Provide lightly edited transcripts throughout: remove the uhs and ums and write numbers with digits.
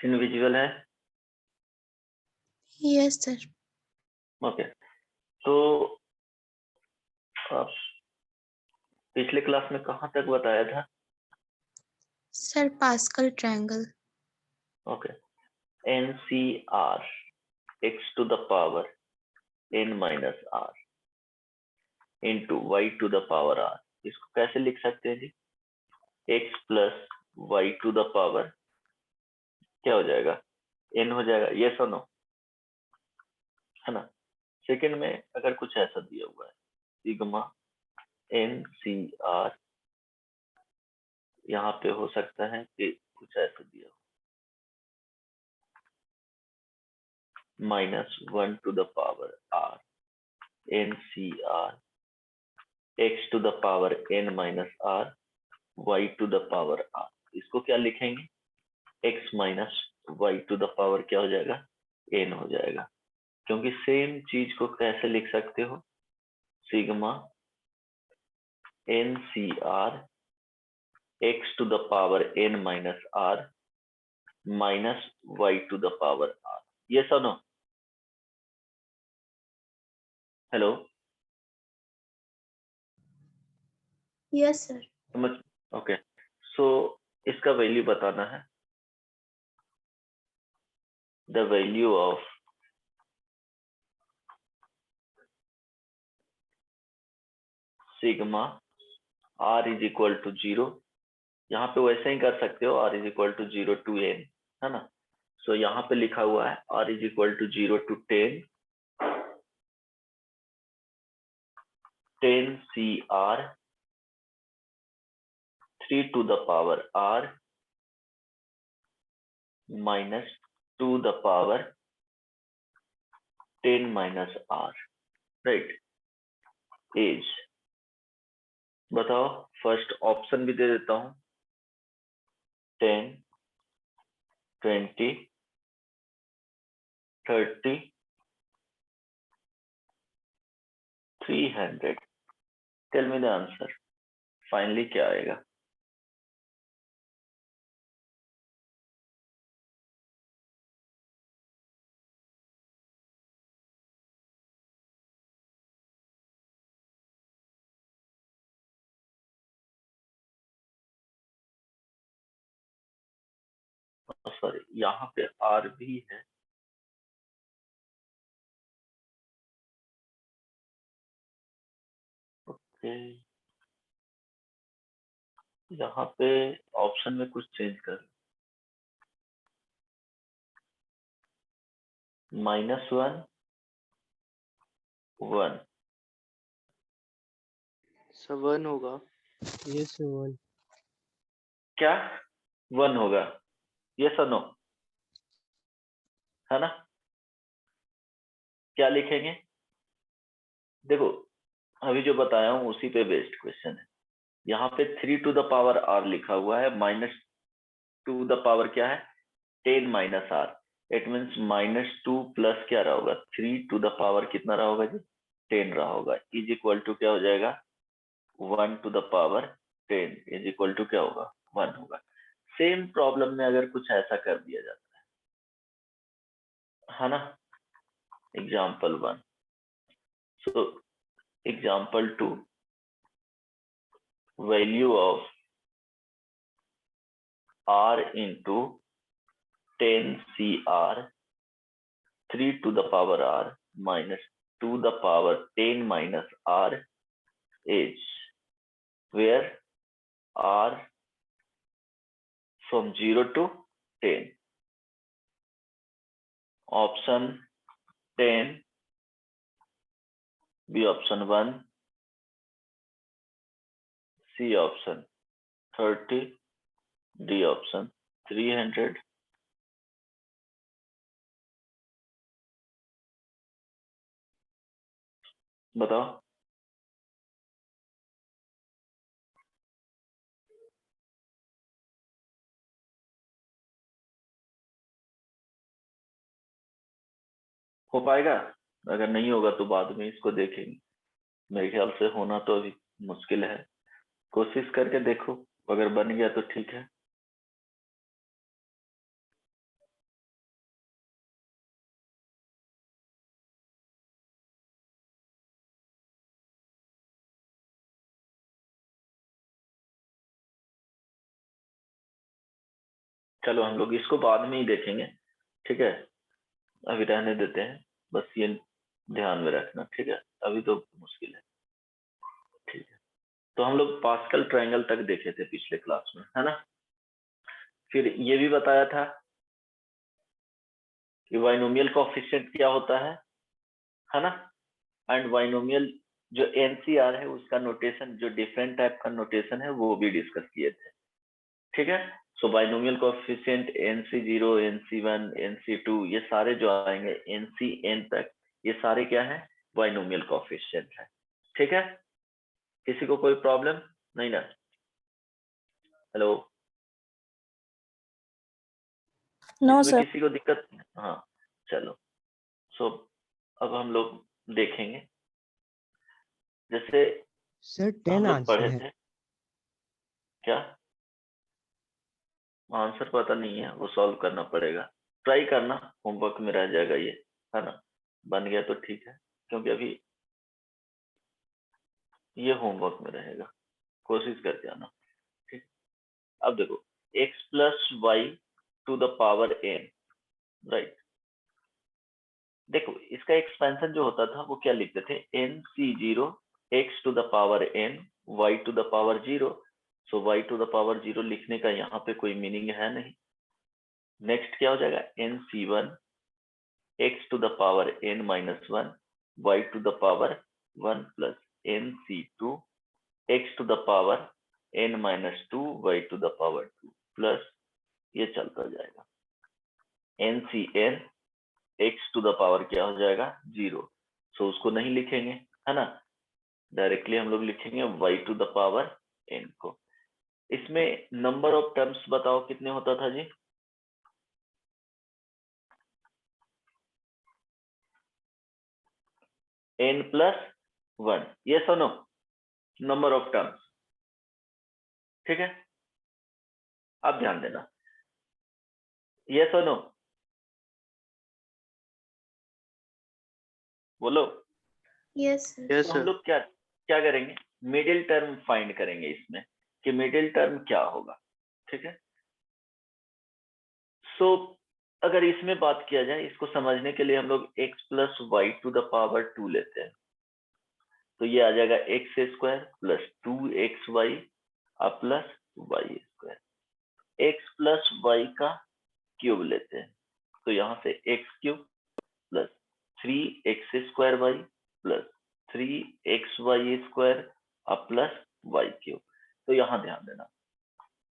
Invisible है? Yes sir. Okay, तो आप पिछले क्लास में कहाँ तक बताया था? Sir pascal triangle. Okay, NCR x to the power n minus r into y to the power r, इसको कैसे लिख सकते हैं जी? x plus y to the power क्या हो जाएगा? n हो जाएगा, ये सुनो, है ना? सेकंड में अगर कुछ ऐसा दिया हुआ है, सिग्मा NCR, यहाँ पे हो सकता है कि कुछ ऐसा दिया हो, -1 to the power r NCR x to the power n minus r y to the power r, इसको क्या लिखेंगे? x minus y to the power क्या हो जाएगा? n हो जाएगा, क्योंकि सेम चीज को कैसे लिख सकते हो? Sigma NCR x to the power n minus r minus y to the power r, ये सुनो, हेलो, यस सर। समझ? ओके, सो इसका वैल्यू बताना है, the value of sigma r is equal to 0, यहाँ पे वैसे ही कर सकते हो, r is equal to 0 to n, है ना? सो यहाँ पे लिखा हुआ है r is equal to 0 to 10 CR 3 to the power r minus 2 the power 10 minus r, right? एज बताओ, फर्स्ट ऑप्शन भी दे देता हूँ, 10 20 30 300, tell me the answer, finally क्या आएगा? सॉरी, यहाँ पे आर भी है, ओके, यहाँ पे ऑप्शन में कुछ चेंज कर, -1 1, सर 1 होगा। यस 1। क्या 1 होगा? ये सुनो, है ना? क्या लिखेंगे? देखो, अभी जो बताया हूँ उसी पे बेस्ड क्वेश्चन है। यहाँ पे 3 to the power r लिखा हुआ है, -2 the power क्या है? 10 minus r, it means -2 plus क्या रहा होगा? 3 to the power कितना रहा होगा जी? 10 रहा होगा, इज इक्वल टू क्या हो जाएगा? 1 to the power 10 is equal to क्या होगा? 1 होगा। सेम प्रॉब्लम में अगर कुछ ऐसा कर दिया जाता है ना? Example 1, so example 2, value of r into 10 CR 3 to the power r minus 2 the power 10 minus r is where r from 0 to 10. Option 10, B option 1, C option 30, D option 300. बताओ, हो पाएगा? अगर नहीं होगा तो बाद में इसको देखेंगे, मेरे ख्याल से होना तो अभी मुश्किल है, कोशिश करके देखो, अगर बन गया तो ठीक है। चलो हम लोग इसको बाद में ही देखेंगे, ठीक है, अभी रहने देते हैं, बस ये ध्यान में रखना, ठीक है, अभी तो मुश्किल है, ठीक है। तो हम लोग पास्कल ट्रायंगल तक देखे थे पिछले क्लास में, है ना। फिर ये भी बताया था कि बाइनोमियल कोएफिशिएंट क्या होता है ना, एंड बाइनोमियल जो एनसीआर है उसका नोटेशन, जो डिफरेंट टाइप का नोटेशन है वो भी डिस्कस किए थे, ठीक है। सो binomial coefficient NC0, NC1, NC2 ये सारे जो आएंगे NCN तक, ये सारे क्या है, बाइनोमियल कोएफिशिएंट है, ठीक है। किसी को कोई प्रॉब्लम नहीं ना? हेलो, नो इसमें सर। किसी को दिक्कत? हाँ, चलो। सो अब हम लोग देखेंगे, जैसे सर हम 10 लोग आंसर पढ़े है। थे, क्या आंसर पता नहीं है, वो सॉल्व करना पड़ेगा, ट्राई करना, होमवर्क में रह जाएगा ये, है ना। बन गया तो ठीक है, क्योंकि अभी ये होमवर्क में रहेगा, कोशिश करके आना, ठीक। अब देखो x plus y to the power n, right. देखो इसका एक्सपेंशन जो होता था वो क्या लिखते थे, NC0 x to the power n y to the power 0। So y to the power 0 लिखने का यहाँ पे कोई मीनिंग है नहीं। नेक्स्ट क्या हो जाएगा, NC1 x to the power n minus 1 y to the power 1 plus NC2 x to the power n minus 2 y to the power 2 plus ये चलता जाएगा NCn x to the power क्या हो जाएगा 0। सो उसको नहीं लिखेंगे, है ना, डायरेक्टली हम लोग लिखेंगे y to the power n को। इसमें नंबर ऑफ टर्म्स बताओ कितने होता था जी? n प्लस 1, ये सुनो नंबर ऑफ टर्म्स, ठीक है। अब ध्यान देना, ये सुनो, बोलो। Yes sir. यस तो हम लोग क्या क्या करेंगे, मिडिल टर्म फाइंड करेंगे इसमें, कि मिडिल टर्म क्या होगा, ठीक है। सो अगर इसमें बात किया जाए, इसको समझने के लिए हम लोग x plus y to the power 2 लेते हैं, तो ये आ जाएगा x square plus 2xy plus y square. X plus y का क्यूब लेते हैं, तो यहाँ से x cube plus 3x square y plus 3xy square plus y cube. तो यहाँ ध्यान देना,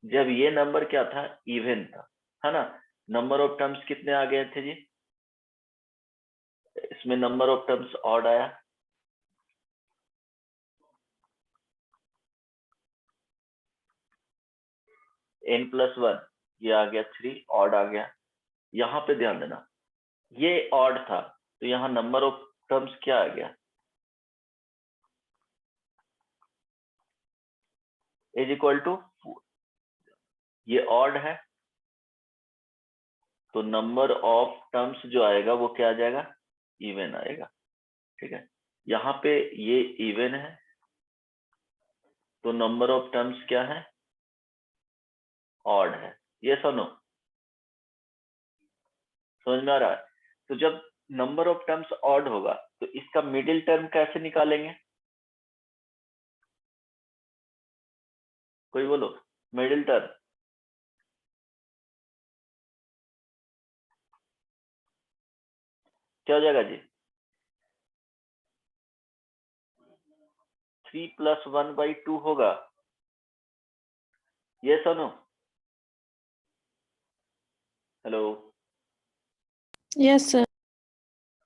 जब ये नंबर क्या था, इवन था, है ना, नंबर ऑफ टर्म्स कितने आ गए थे जी? इसमें नंबर ऑफ टर्म्स ऑड आया, n प्लस 1, ये आ गया 3, ऑड आ गया। यहाँ पे ध्यान देना, ये ऑड था, तो यहाँ नंबर ऑफ टर्म्स क्या आ गया, इज इक्वल टू 4। ये ऑड है, तो नंबर ऑफ टर्म्स जो आएगा वो क्या आ जाएगा, इवन आएगा, ठीक है। यहाँ पे ये इवन है, तो नंबर ऑफ टर्म्स क्या है, ऑड है। ये सुनो, समझ में आ रहा है? तो जब नंबर ऑफ टर्म्स ऑड होगा तो इसका मिडिल टर्म कैसे निकालेंगे, कोई बोलो, मिडिल टर्म क्या हो जाएगा जी? 3 प्लस 1/2 होगा, ये सुनो, हेलो, यस सर।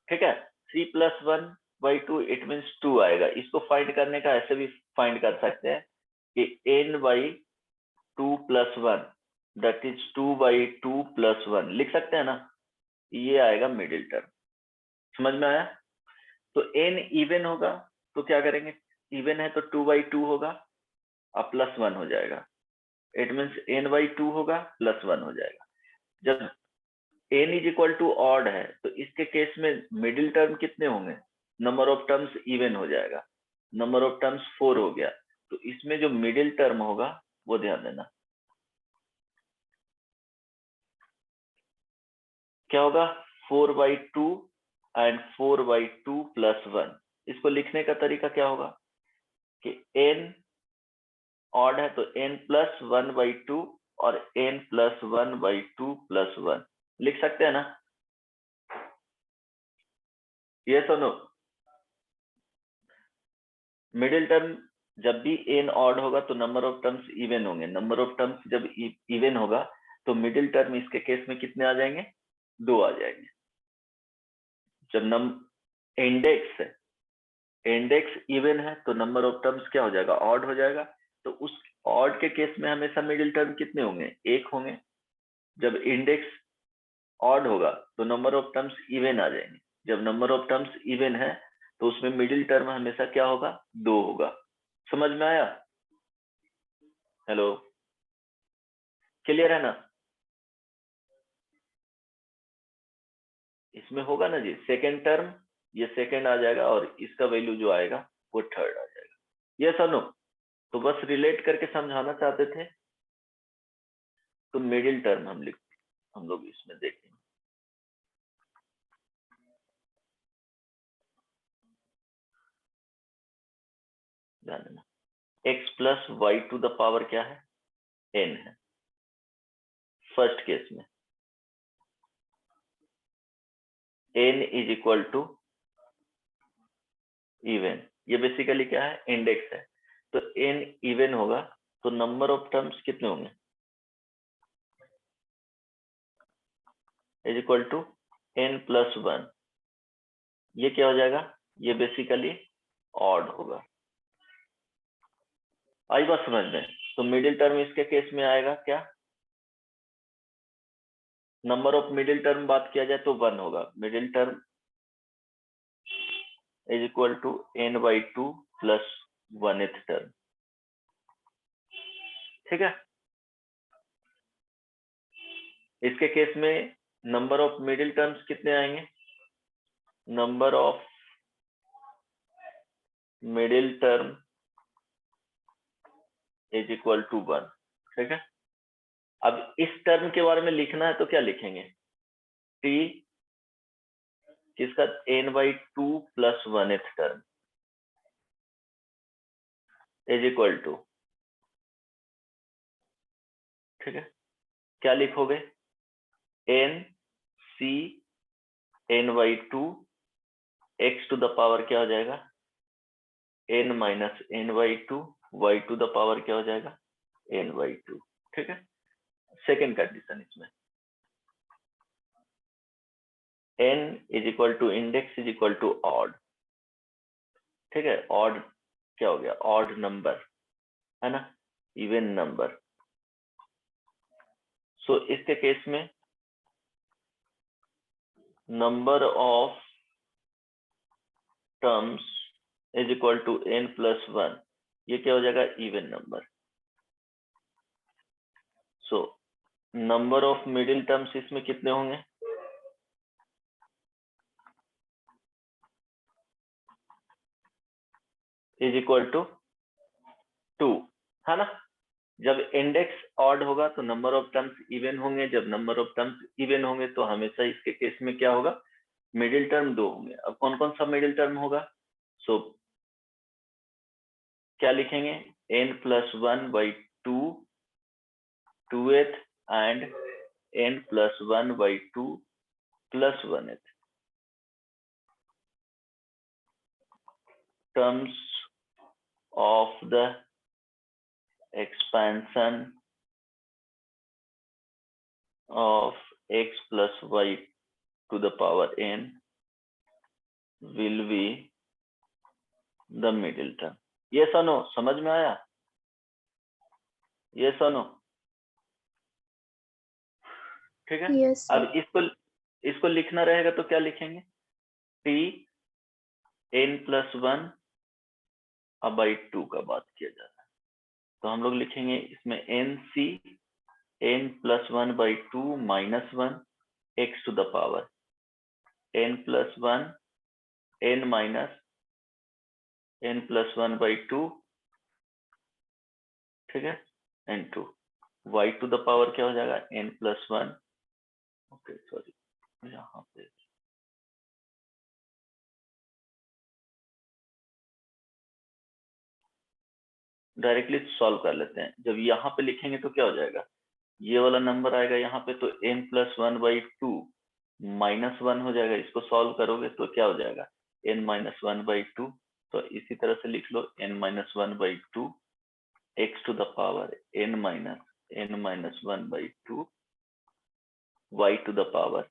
ठीक है। 3 प्लस 1/2 इट मीन्स 2 आएगा। इसको फाइंड करने का ऐसे भी फाइंड कर सकते हैं कि n/2 plus 1 that is 2/2 plus 1 लिख सकते हैं ना, ये आएगा मिडिल टर्म। समझ में आया? तो n इवन होगा तो क्या करेंगे, इवन है तो 2/2 होगा अब प्लस 1 हो जाएगा, इट मीन्स n/2 होगा प्लस 1 हो जाएगा। जब n is equal to odd है तो इसके केस में मिडिल टर्म कितने होंगे, नंबर ऑफ टर्म्स इवन हो जाएगा, नंबर ऑफ टर्म्स 4 हो गया, तो इसमें जो मिडिल टर्म होगा वो ध्यान देना, क्या होगा 4/2 एंड 4/2 + 1। इसको लिखने का तरीका क्या होगा कि n ऑड है तो n + 1/2 और n + 1/2 + 1 लिख सकते हैं ना? ये सुनो, मिडिल टर्म जब भी n ऑड होगा तो नंबर ऑफ टर्म्स इवन होंगे। नंबर ऑफ टर्म्स जब इवन होगा तो मिडिल टर्म इसके केस में कितने आ जाएंगे? 2 आ जाएंगे। जब इंडेक्स है, इंडेक्स इवन है तो नंबर ऑफ टर्म्स क्या हो जाएगा? ऑड हो जाएगा। तो उस ऑड के केस में हमेशा मिडिल टर्म कितने होंगे? 1 होंगे। जब इंडेक्स ऑड होगा तो नंबर ऑफ टर्म्स इवन आ जाएंगे। जब नंबर ऑफ टर्म्स इवन है तो उसमें मिडिल टर्म हमेशा क्या होगा? 2 होगा। समझ में आया? हेलो, क्लियर है ना? इसमें होगा ना जी, सेकेंड टर्म ये सेकेंड आ जाएगा और इसका वैल्यू जो आएगा वो थर्ड आ जाएगा। ये सनो, तो बस रिलेट करके समझाना चाहते थे। तो मिडिल टर्म हम लोग इसमें देखेंगे। ध्यान देना, x + y² क्या है? n है फर्स्ट केस में। n = इवन, ये बेसिकली क्या है? इंडेक्स है। तो n इवन होगा तो नंबर ऑफ टर्म्स कितने होंगे? = n + 1। ये क्या हो जाएगा? ये बेसिकली ऑड होगा। आई बात समझ में? तो मिडिल टर्म इसके केस में आएगा क्या? नंबर ऑफ मिडिल टर्म बात किया जाए तो 1 होगा। Middle term = n/2 + 1th term. ठीक है, इसके केस में नंबर ऑफ मिडिल टर्म्स कितने आएंगे? Number of middle term = 1। ठीक है, अब इस टर्म के बारे में लिखना है तो क्या लिखेंगे? t किसका? n/2 + 1th टर्म = ठीक है, क्या लिखोगे? n/c n/2 x² क्या हो जाएगा? n - n/2 y² क्या हो जाएगा? n/2। ठीक है, सेकेंड कंडीशन इसमें n = इंडेक्स = ऑड। ठीक है, ऑड क्या हो गया? ऑड नंबर है ना, इवन नंबर। सो इसके केस में नंबर ऑफ टर्म्स = n + 1। ये क्या हो जाएगा? Even number. So number of middle terms इसमें कितने होंगे? = 2 है ना। जब इंडेक्स ऑड होगा तो नंबर ऑफ टर्म्स इवन होंगे। जब नंबर ऑफ टर्म्स इवन होंगे तो हमेशा इसके केस में क्या होगा? मिडिल टर्म 2 होंगे। अब कौन कौन सा मिडिल टर्म होगा? सो क्या लिखेंगे? n + 1/2 2th and n + 1/2 + 1th terms of the expansion of x + y² will be the middle term। ये सुनो, समझ में आया? ये सुनो, ठीक है। Yes, sir. अब इसको लिखना रहेगा तो क्या लिखेंगे? t n + 1/2 का बात किया जाता है तो हम लोग लिखेंगे इसमें nc n + 1/2 - 1 x² n + 1 n - n + 1/2, ठीक है, n2 y² क्या हो जाएगा? n + 1, ओके सॉरी, यहाँ पे डायरेक्टली सॉल्व कर लेते हैं। जब यहाँ पे लिखेंगे तो क्या हो जाएगा, ये वाला नंबर आएगा यहाँ पे, तो n+1/2 -1 हो जाएगा। इसको सॉल्व करोगे तो क्या हो जाएगा, n-1/2। तो इसी तरह से लिख लो n-1/2 x to the power n-1/2 y to the power।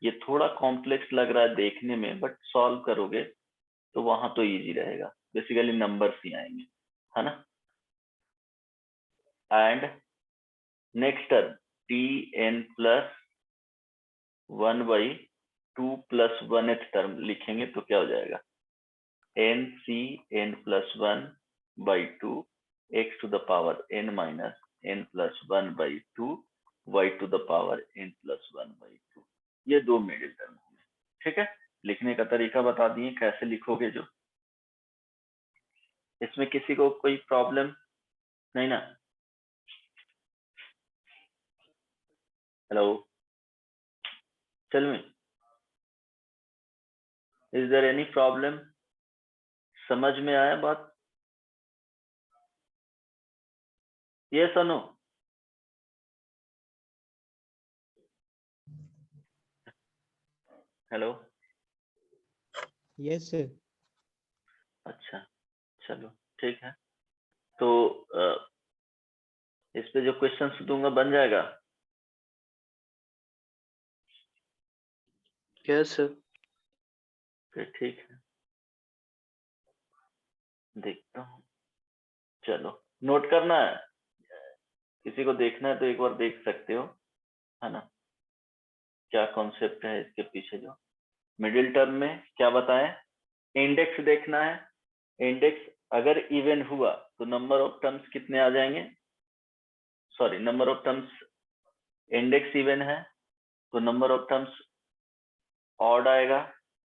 ये थोड़ा कॉम्प्लेक्स लग रहा है देखने में, बट सॉल्व करोगे तो वहां तो इजी रहेगा, बेसिकली नंबर्स ही आएंगे, है ना। And next term tn+1/2 plus 1th term लिखेंगे तो क्या हो जाएगा, nCn+1/2 x to the power n-n+1/2 y to the power n+1/2। ये दो मिडिल टर्म होंगे, ठीक है। लिखने का तरीका बता दिए कैसे लिखोगे। जो इसमें किसी को कोई प्रॉब्लम नहीं ना? Hello, tell me, is there any problem? समझ में आया बात? यस और नो? Hello, yes sir. अच्छा चलो ठीक है। तो इस पे जो क्वेश्चंस दूंगा बन जाएगा? Yes sir. फिर ठीक है, देखता हूँ। चलो नोट करना है, किसी को देखना है तो एक बार देख सकते हो, है ना, क्या कॉन्सेप्ट है इसके पीछे। जो मिडिल टर्म में क्या बताएं, इंडेक्स देखना है। इंडेक्स अगर इवन हुआ तो नंबर ऑफ टर्म्स कितने आ जाएंगे, sorry number of terms, index even है तो नंबर ऑफ टर्म्स ऑड आएगा।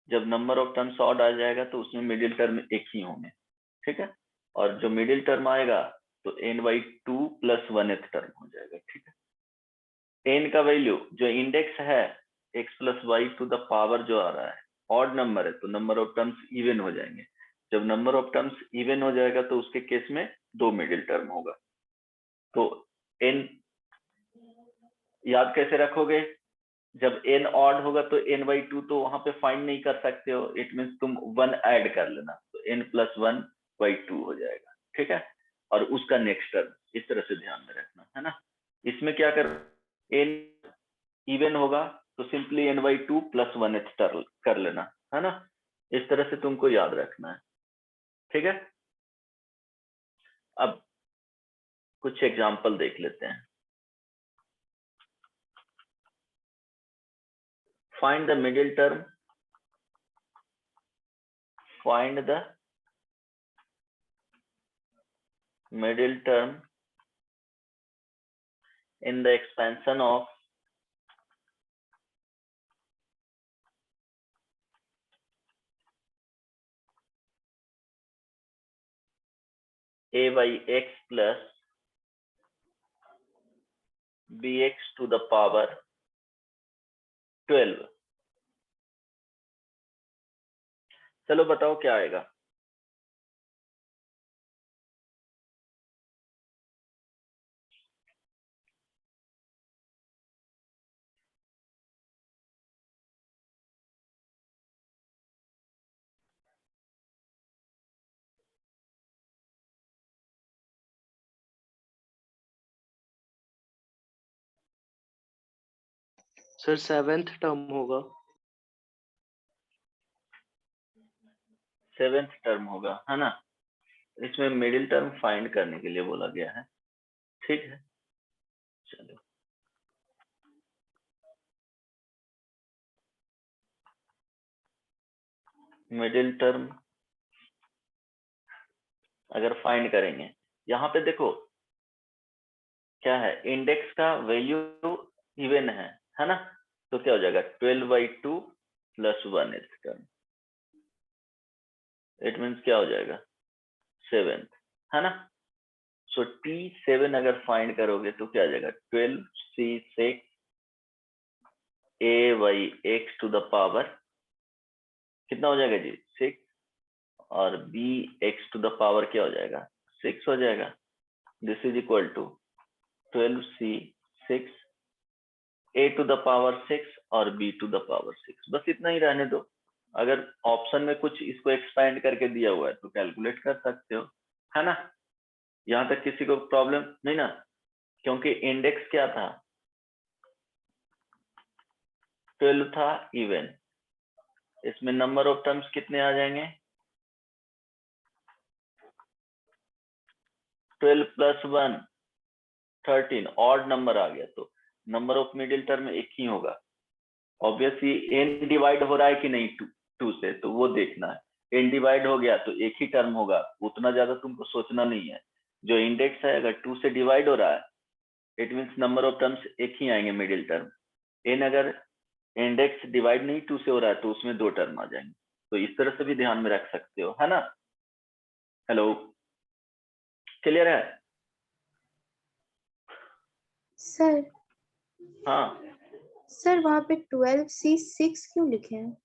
जब नंबर ऑफ टर्म्स ऑड आ जाएगा तो उसमें मिडिल टर्म एक ही होंगे, ठीक है। और जो मिडिल टर्म आएगा तो n/2 प्लस 1th टर्म हो जाएगा, ठीक है। n का वैल्यू जो इंडेक्स है x+y टू द पावर जो आ रहा है, ऑड नंबर है तो नंबर ऑफ टर्म्स इवन हो जाएंगे। जब नंबर ऑफ टर्म्स इवन हो जाएगा तो उसके केस में दो मिडिल टर्म होगा। तो n याद कैसे रखोगे, जब n ऑड होगा तो n/2 तो वहां पे फाइंड नहीं कर सकते हो, इट मीन्स तुम 1 ऐड कर लेना, तो n+1/2 हो जाएगा, ठीक है। और उसका नेक्स्ट टर्म, इस तरह से ध्यान में रखना, है ना। इसमें क्या कर, n इवन होगा तो simply n/2 plus 1th term कर लेना, है ना। इस तरह से तुमको याद रखना है, ठीक है। अब कुछ एग्जाम्पल देख लेते हैं। Find the middle term, find the middle term in the expansion of a by x plus bx to the power 12। चलो बताओ क्या आएगा। सर 7th टर्म होगा। 7th टर्म होगा, है ना। इसमें मिडिल टर्म फाइंड करने के लिए बोला गया है, ठीक है। चलो मिडिल टर्म अगर फाइंड करेंगे, यहाँ पे देखो क्या है, इंडेक्स का वैल्यू इवन है ना। तो क्या हो जाएगा 12/2 plus 1th term, it means क्या हो जाएगा 7th, है ना। सो T7 अगर फाइंड करोगे तो क्या आ जाएगा 12C6 a/x to the power कितना हो जाएगा जी 6 और bx टू द पावर क्या हो जाएगा 6 हो जाएगा। This is equal to 12c 6 a to the power 6 और b टू द पावर 6। बस इतना ही रहने दो। अगर ऑप्शन में कुछ इसको एक्सपेंड करके दिया हुआ है तो कैलकुलेट कर सकते हो, है ना। यहाँ तक किसी को प्रॉब्लम नहीं ना, क्योंकि इंडेक्स क्या था 12 था इवन। इसमें नंबर ऑफ टर्म्स कितने आ जाएंगे 12 प्लस 1 13, ऑड नंबर आ गया तो नंबर ऑफ मिडिल टर्म एक ही होगा। ऑब्वियसली एन डिवाइड हो रहा है कि नहीं टू से, तो वो देखना है। एन डिवाइड हो गया तो एक ही टर्म होगा, उतना ज्यादा तुमको सोचना नहीं है। जो इंडेक्स है अगर 2 से डिवाइड हो रहा है it means number of terms एक ही आएंगे मिडिल टर्म। एन अगर इंडेक्स डिवाइड नहीं 2 से हो रहा है तो उसमें 2 टर्म आ जाएंगे। तो इस तरह से भी ध्यान में रख सकते हो, है ना। हेलो, क्लियर है। सर हाँ सर वहाँ पे 12c 6 क्यों लिखे हैं?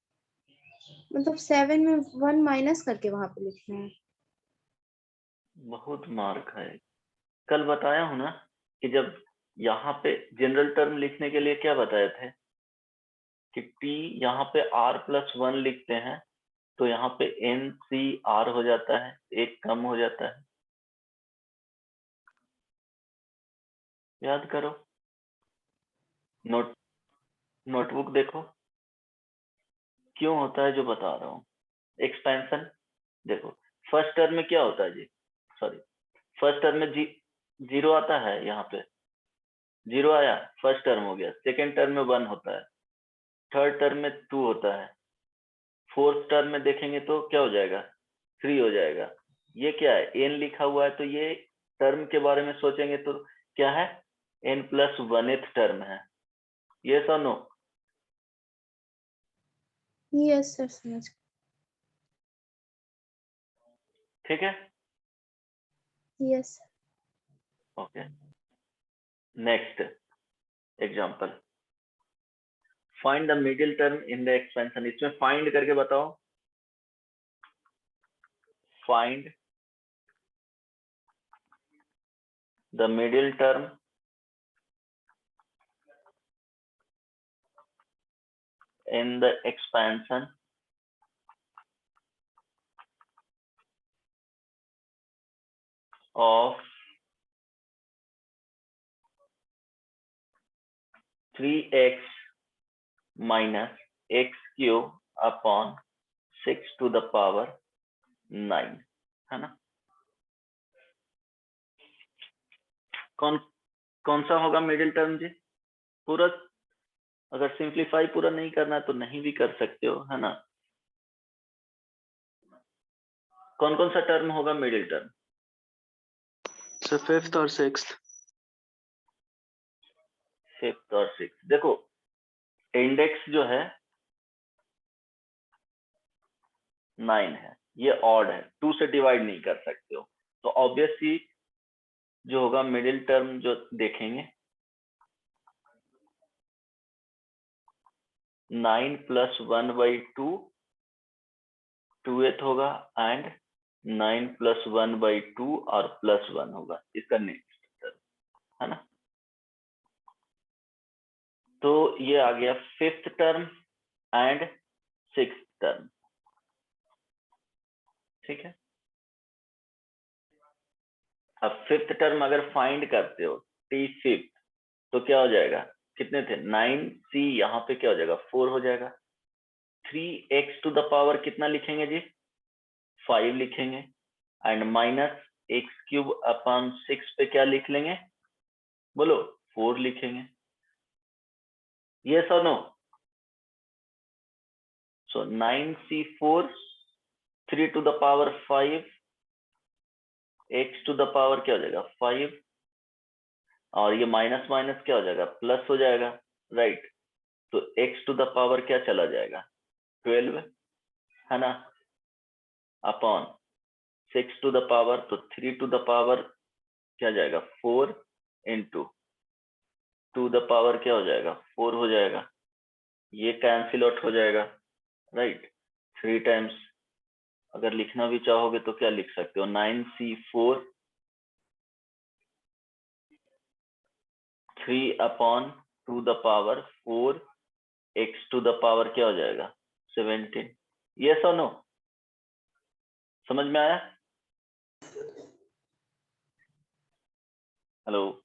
मतलब 7 में 1 माइनस करके वहाँ पे लिखना है। बहुत मार खाए। कल बताया हूं ना कि जब यहाँ पे जनरल टर्म लिखने के लिए क्या बताए थे कि t यहाँ पे r प्लस 1 लिखते हैं तो यहाँ पे NCR हो जाता है, एक कम हो जाता है। याद करो, नोटबुक देखो क्यों होता है जो बता रहा हूँ। एक्सपेंशन देखो, फर्स्ट टर्म में क्या होता है जी, सॉरी फर्स्ट टर्म में जीरो आता है, यहाँ पे जीरो आया, फर्स्ट टर्म हो गया। सेकेंड टर्म में 1 होता है, थर्ड टर्म में 2 होता है, फोर्थ टर्म में देखेंगे तो क्या हो जाएगा 3 हो जाएगा। ये क्या है n लिखा हुआ है तो ये टर्म के बारे में सोचेंगे तो क्या है n प्लस 1th टर्म है। ये सर नो, यस सर समझ। ठीक है। Yes okay, next example, find the middle term in the expansion. इसमें फाइंड करके बताओ, find the middle term in the expansion of 3x minus x cube upon 6 to the power 9, है ना। कौन सा होगा मिडिल टर्म जी। पूरा अगर सिंप्लीफाई पूरा नहीं करना है तो नहीं भी कर सकते हो, है ना। कौन कौन सा टर्म होगा मिडिल टर्म सर फिफ्थ और सिक्स्थ। फिफ्थ और सिक्स। देखो इंडेक्स जो है 9 है, ये ऑड है, 2 से डिवाइड नहीं कर सकते हो, तो ऑब्वियसली जो होगा मिडिल टर्म जो देखेंगे 9 प्लस 1/2 2th होगा एंड 9 प्लस 1/2 और प्लस 1 होगा इसका नेक्स्ट टर्म, है ना। तो ये आ गया fifth term and sixth term, ठीक है। अब फिफ्थ टर्म अगर फाइंड करते हो टी फिफ्थ तो क्या हो जाएगा, कितने थे 9c, यहाँ पे क्या हो जाएगा 4 हो जाएगा। 3x टू द पावर कितना लिखेंगे जी 5 लिखेंगे and minus x cube upon 6 पे क्या लिख लेंगे बोलो 4 लिखेंगे। yes or no? So 9c4 3 to the power 5 x to the power क्या हो जाएगा 5 और ये माइनस माइनस क्या हो जाएगा प्लस हो जाएगा, राइट। तो x टू द पावर क्या चला जाएगा 12, है ना, अपॉन 6 टू द पावर तो 3 टू द पावर क्या जाएगा 4 इंटू 2 द पावर क्या हो जाएगा 4 हो जाएगा। ये कैंसिल आउट हो जाएगा, राइट। 3 टाइम्स अगर लिखना भी चाहोगे तो क्या लिख सकते हो, 9c4 3/2 x to the power क्या हो जाएगा 17। यस और नो, समझ में आया? हेलो,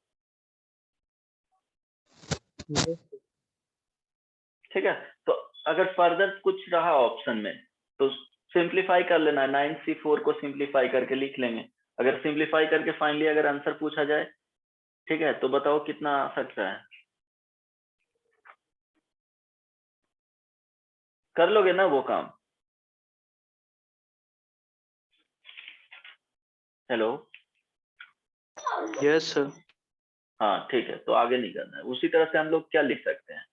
ठीक है। तो अगर फर्दर कुछ रहा ऑप्शन में तो सिंप्लीफाई कर लेना है, 9c4 को सिंप्लीफाई करके लिख लेंगे। अगर सिंप्लीफाई करके फाइनली अगर आंसर पूछा जाए, ठीक है, तो बताओ कितना आ सकता है, कर लोगे ना वो काम? Hello, yes sir. हाँ ठीक है, तो आगे नहीं करना है। उसी तरह से हम लोग क्या लिख सकते हैं,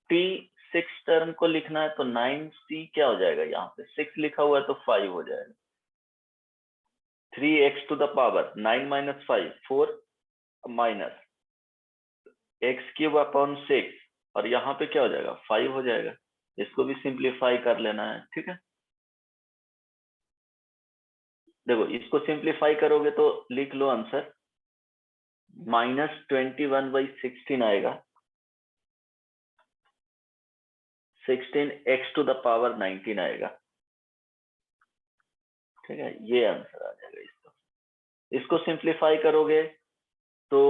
t6 टर्म को लिखना है तो 9c क्या हो जाएगा, यहाँ पे 6 लिखा हुआ है तो 5 हो जाएगा। 3x to the power 9 minus 5 4 minus x³ 6 और यहाँ पे क्या हो जाएगा 5 हो जाएगा। इसको भी सिंप्लीफाई कर लेना है, ठीक है। देखो इसको सिंप्लीफाई करोगे तो लिख लो आंसर, -21/16 आएगा, 16x to the power 19 आएगा, ठीक है। ये आंसर आ जाएगा इसका। इसको सिंप्लीफाई करोगे तो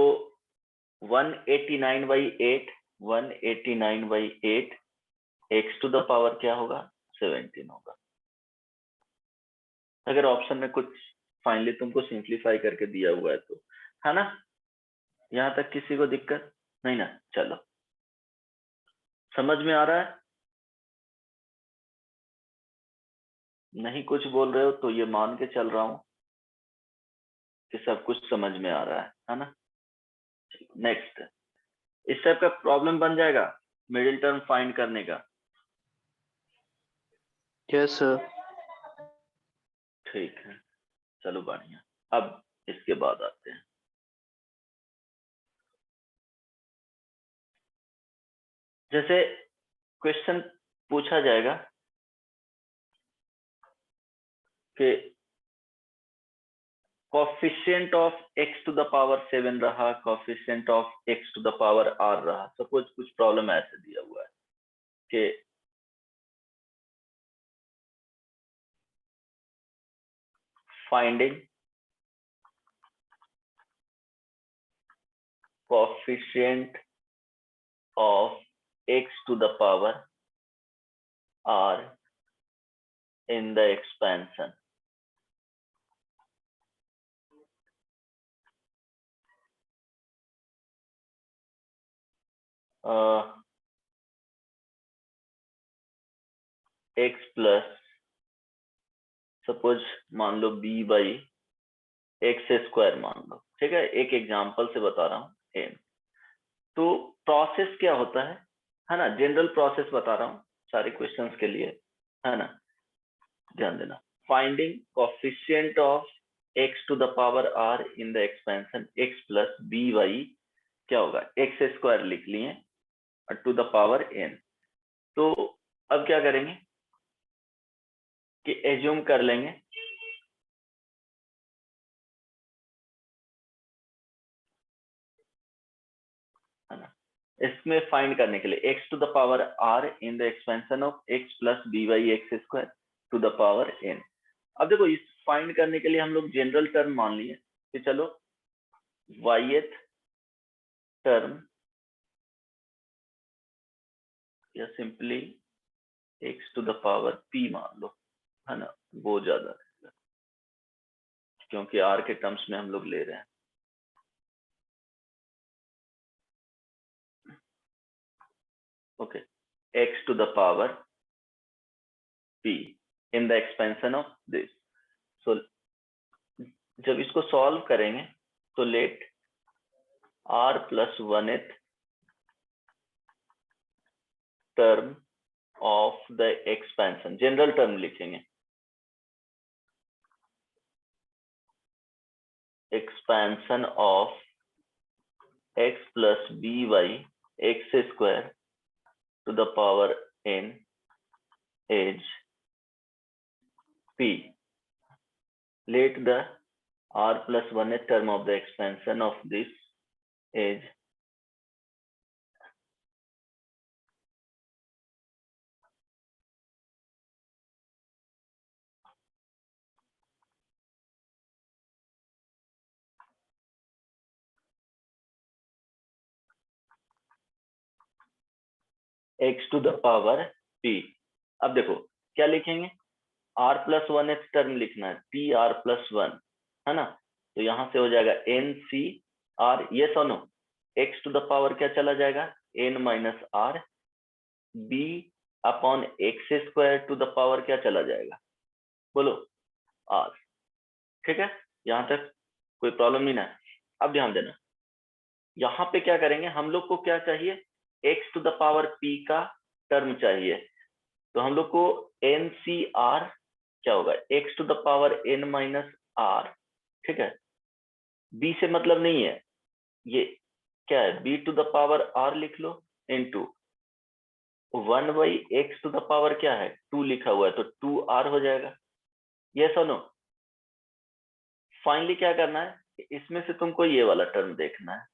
189/8 189/8 x to the power क्या होगा 17 होगा। अगर ऑप्शन में कुछ फाइनली तुमको सिंप्लीफाई करके दिया हुआ है तो, है ना? यहाँ तक किसी को दिक्कत नहीं ना? चलो, समझ में आ रहा है? नहीं कुछ बोल रहे हो तो ये मान के चल रहा हूं कि सब कुछ समझ में आ रहा है ना? नेक्स्ट, इस टाइप का प्रॉब्लम बन जाएगा मिडिल टर्म फाइंड करने का। Yes sir. ठीक है, चलो बढ़िया। अब इसके बाद आते हैं, जैसे क्वेश्चन पूछा जाएगा कि coefficient of x to the power 7 रहा, coefficient of x to the power r रहा। सपोज कुछ प्रॉब्लम ऐसे दिया हुआ है कि finding coefficient of x to the power r in the expansion। x plus suppose मान लो b/x² मान लो, ठीक है। एक एग्जांपल से बता रहा हूँ। तो प्रोसेस क्या होता है ना, जनरल प्रोसेस बता रहा हूँ सारे क्वेश्चंस के लिए, है ना, ध्यान देना। Finding coefficient of x to the power r in the expansion x plus b/, क्या होगा x² लिख लिए to the power n। तो अब क्या करेंगे कि एज्यूम कर लेंगे है ना, इसमें फाइंड करने के लिए x to the power r in the expansion of x plus b/x² to the power n। अब देखो इस फाइंड करने के लिए हम लोग जनरल टर्म मान लिए कि चलो yth टर्म या simply x to the power p मान लो, है ना, वो ज्यादा है क्योंकि r के टर्म्स में हम लोग ले रहे हैं। Okay, x to the power p in the expansion of this। so जब इसको सॉल्व करेंगे तो let r plus 1th term of the expansion, general term लिखेंगे, expansion of x plus b/x² x square to the power n is p. Let the r plus 1th term of the expansion of this is x to the power p. अब देखो क्या लिखेंगे, r plus 1th term लिखना है, p r plus 1, है ना। तो यहां से हो जाएगा n c r, ये सुनो, x to the power क्या चला जाएगा, n minus r, b upon x square to the power क्या चला जाएगा, बोलो r। ठीक है, यहां तक कोई प्रॉब्लम नहीं ना। अब ध्यान देना, यहाँ पे क्या करेंगे, हम लोग को क्या चाहिए, x to the power p का टर्म चाहिए। तो हम लोग को NCR क्या होगा, x to the power n minus r। ठीक है, b से मतलब नहीं है, ये क्या है, b to the power r लिख लो, into 1 by x to the power क्या है 2 लिखा हुआ है, तो 2r हो जाएगा। ये सुनो, फाइनली क्या करना है, इसमें से तुमको ये वाला टर्म देखना है,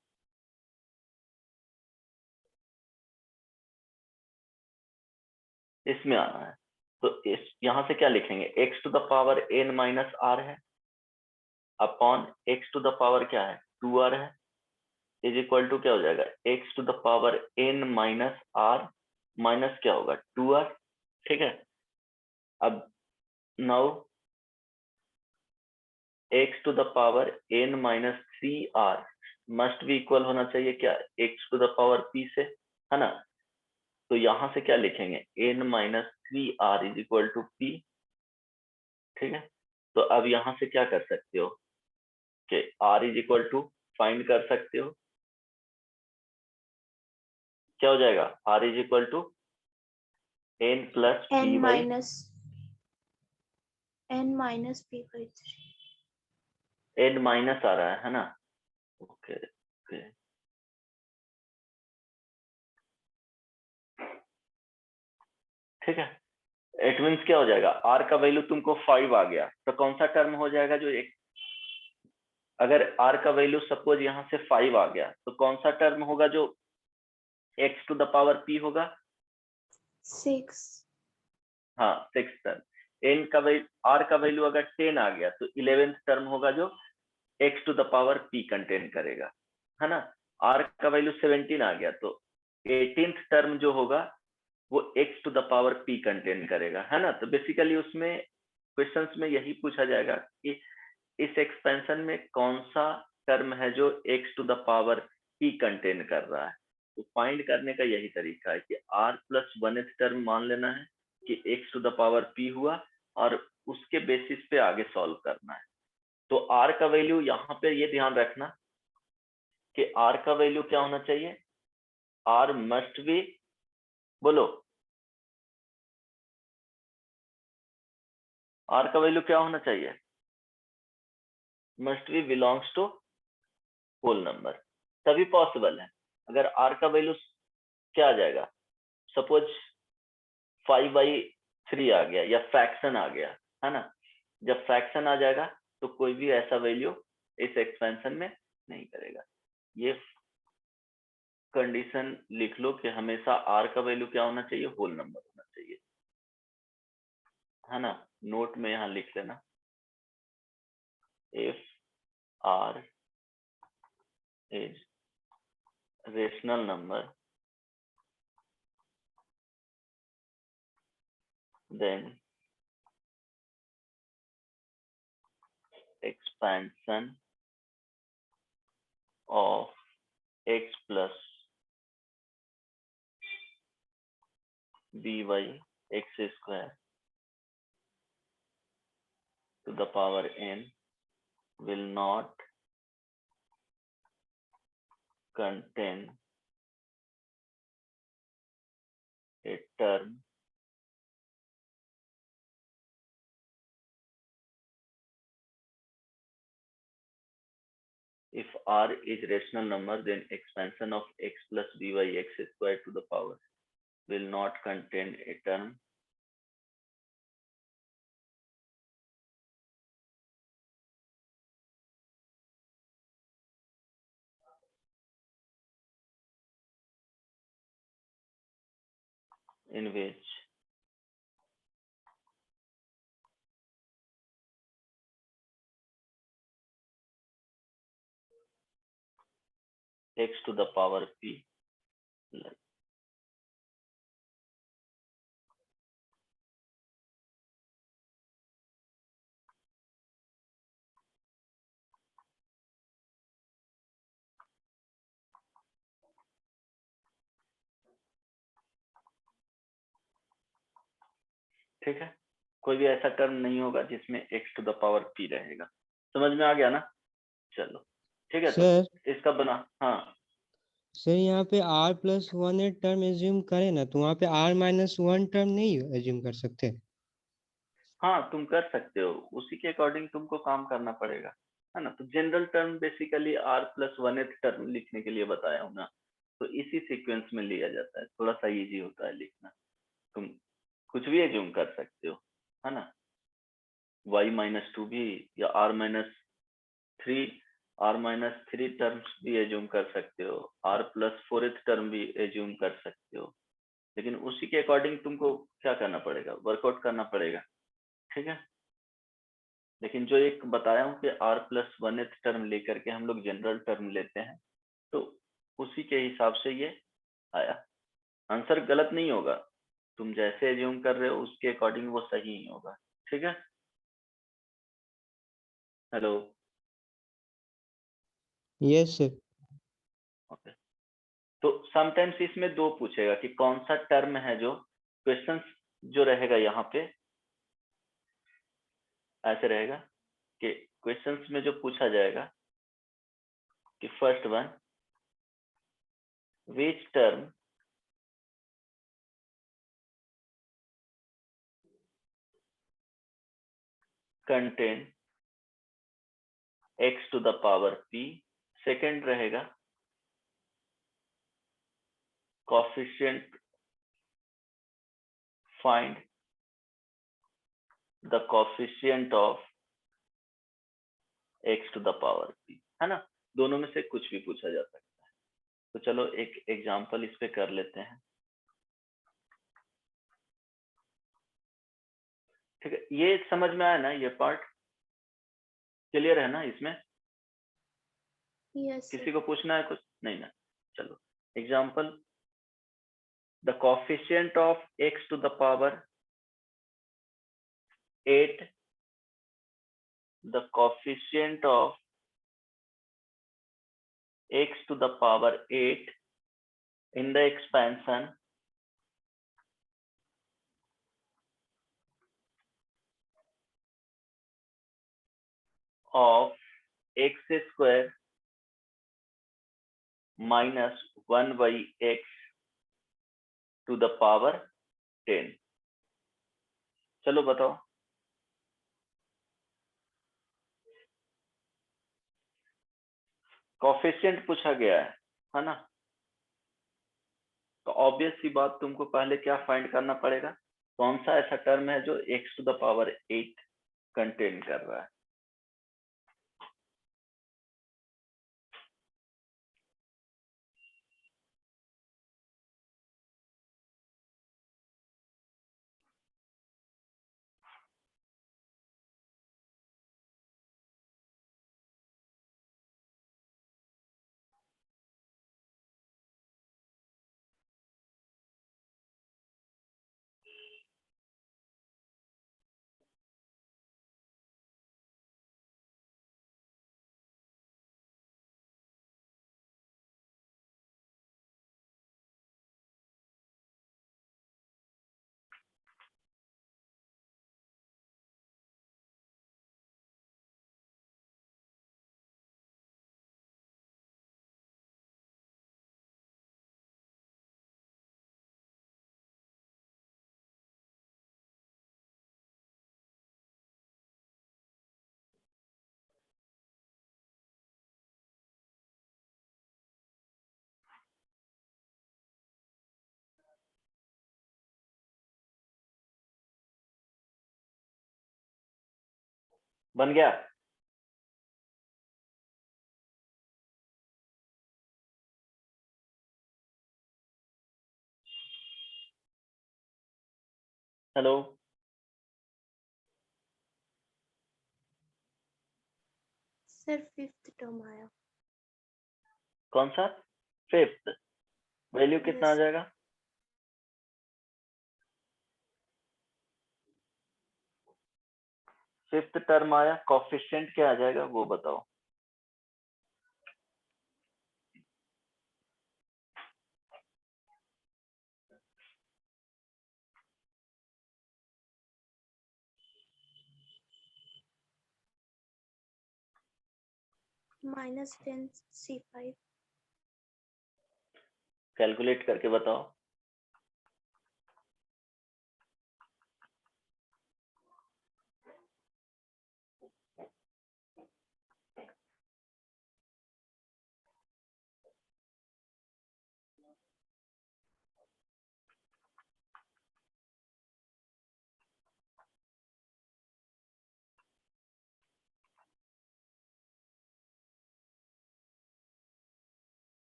इसमें आना है। तो इस यहां से क्या लिखेंगे, x to the power n minus r है, upon x to the power क्या है 2r है, इज इक्वल टू क्या हो जाएगा, x to the power n minus r minus क्या होगा 2r। ठीक है, अब now x to the power n minus 3r must भी इक्वल होना चाहिए क्या, x to the power p से, है ना। तो यहां से क्या लिखेंगे, n minus 3r is equal to p। ठीक है, तो अब यहां से क्या कर सकते हो कि r is equal to find कर सकते हो, क्या हो जाएगा, r is equal to n plus p n by p by 3। n minus आ रहा है ना। ओके ओके, ठीक है, इट मीन्स क्या हो जाएगा, r का वैल्यू तुमको 5 आ गया, तो कौन सा टर्म हो जाएगा जो एक, अगर r का वैल्यू सपोज यहाँ से 5 आ गया, तो कौन सा टर्म होगा जो x to the power p होगा, 6। हाँ 6 टर्म। n का वैल्यू, r का वैल्यू अगर 10 आ गया, तो 11th टर्म होगा जो x to the power p contain करेगा, है ना। r का वैल्यू 17 आ गया, तो 18th टर्म जो होगा वो x to the power p contain करेगा, है ना। तो बेसिकली उसमें क्वेश्चंस में यही पूछा जाएगा कि इस एक्सपेंशन में कौन सा टर्म है जो x to the power p contain कर रहा है। तो फाइंड करने का यही तरीका है कि r प्लस 1th टर्म मान लेना है कि x to the power p हुआ, और उसके बेसिस पे आगे सॉल्व करना है। तो r का वैल्यू यहाँ पे ये ध्यान रखना कि r का वैल्यू क्या होना चाहिए, r मस्ट बी, बोलो r का वैल्यू क्या होना चाहिए, must be belongs to whole number, तभी पॉसिबल है। अगर r का वैल्यू क्या आ जाएगा, सपोज 5/3 आ गया या फ्रैक्शन आ गया, है ना। जब फ्रैक्शन आ जाएगा तो कोई भी ऐसा वैल्यू इस एक्सपेंशन में नहीं करेगा। ये कंडीशन लिख लो कि हमेशा r का वैल्यू क्या होना चाहिए, होल नंबर होना चाहिए, है ना। नोट में यहाँ लिख लेना, if r is rational number then expansion of x plus b by x square to the power n will not contain a term if r is rational number, then expansion of x plus b by x squared to the power will not contain a term in which x to the power p, ठीक है। कोई भी ऐसा term नहीं होगा जिसमें x to the power p रहेगा। समझ में आ गया ना? चलो ठीक है। सर तो इसका बना, हाँ सर यहाँ पे r+1 टर्म एज्यूम करें ना, तो वहाँ पे r-1 टर्म नहीं एज्यूम कर सकते? हाँ, तुम कर सकते हो, उसी के अकॉर्डिंग तुमको काम करना पड़ेगा, है ना। तो general term basically r+1 term लिखने के लिए बताया हूँ ना, तो इसी सीक्वेंस में लिया जाता है, थोड़ा सा इजी होता है लिखना। तुम कुछ भी एज्यूम कर सकते हो, है ना। y-2 भी, या r-3 टर्म्स भी एज्यूम कर सकते हो, r+4 टर्म भी एज्यूम कर सकते हो, लेकिन उसी के अकॉर्डिंग तुमको क्या करना पड़ेगा, वर्कआउट करना पड़ेगा, ठीक है। लेकिन जो एक बताया हूँ कि r+1 टर्म लेकर के हम लोग जनरल टर्म लेते हैं, तो उसी के हिसाब से ये आया। आंसर गलत नहीं होगा, तुम जैसे एज्यूम कर रहे हो उसके अकॉर्डिंग वो सही ही होगा, ठीक है। Hello, yes sir. ओके। तो समटाइम्स इसमें दो पूछेगा कि कौन सा टर्म है, जो क्वेश्चन जो रहेगा यहाँ पे ऐसे रहेगा कि क्वेश्चंस में जो पूछा जाएगा कि first one, which term contain x to the power p, second रहेगा coefficient, find the coefficient of x to the power p, है ना। दोनों में से कुछ भी पूछा जा सकता है। तो चलो एक एग्जांपल इस पे कर लेते हैं, ठीक है। ये समझ में आया ना, ये पार्ट क्लियर है ना इसमें? यस किसी को पूछना है कुछ? नहीं ना। चलो example, the coefficient of x to the power 8, the coefficient of x to the power 8 in the expansion of x square minus 1 by x to the power 10। चलो बताओ, कोफिशिएंट पूछा गया है ना। तो ऑब्वियस सी बात, तुमको पहले क्या फाइंड करना पड़ेगा, कौन सा ऐसा टर्म है जो x to the power 8 contain कर रहा है। बन गया? हेलो, सर फिफ्थ टर्म आया। कौन सा? फिफ्थ। वैल्यू कितना आ Yes. जाएगा? फिफ्थ टर्म आया, कोफिशिएंट क्या आ जाएगा वो बताओ। -10c5। कैलकुलेट करके बताओ।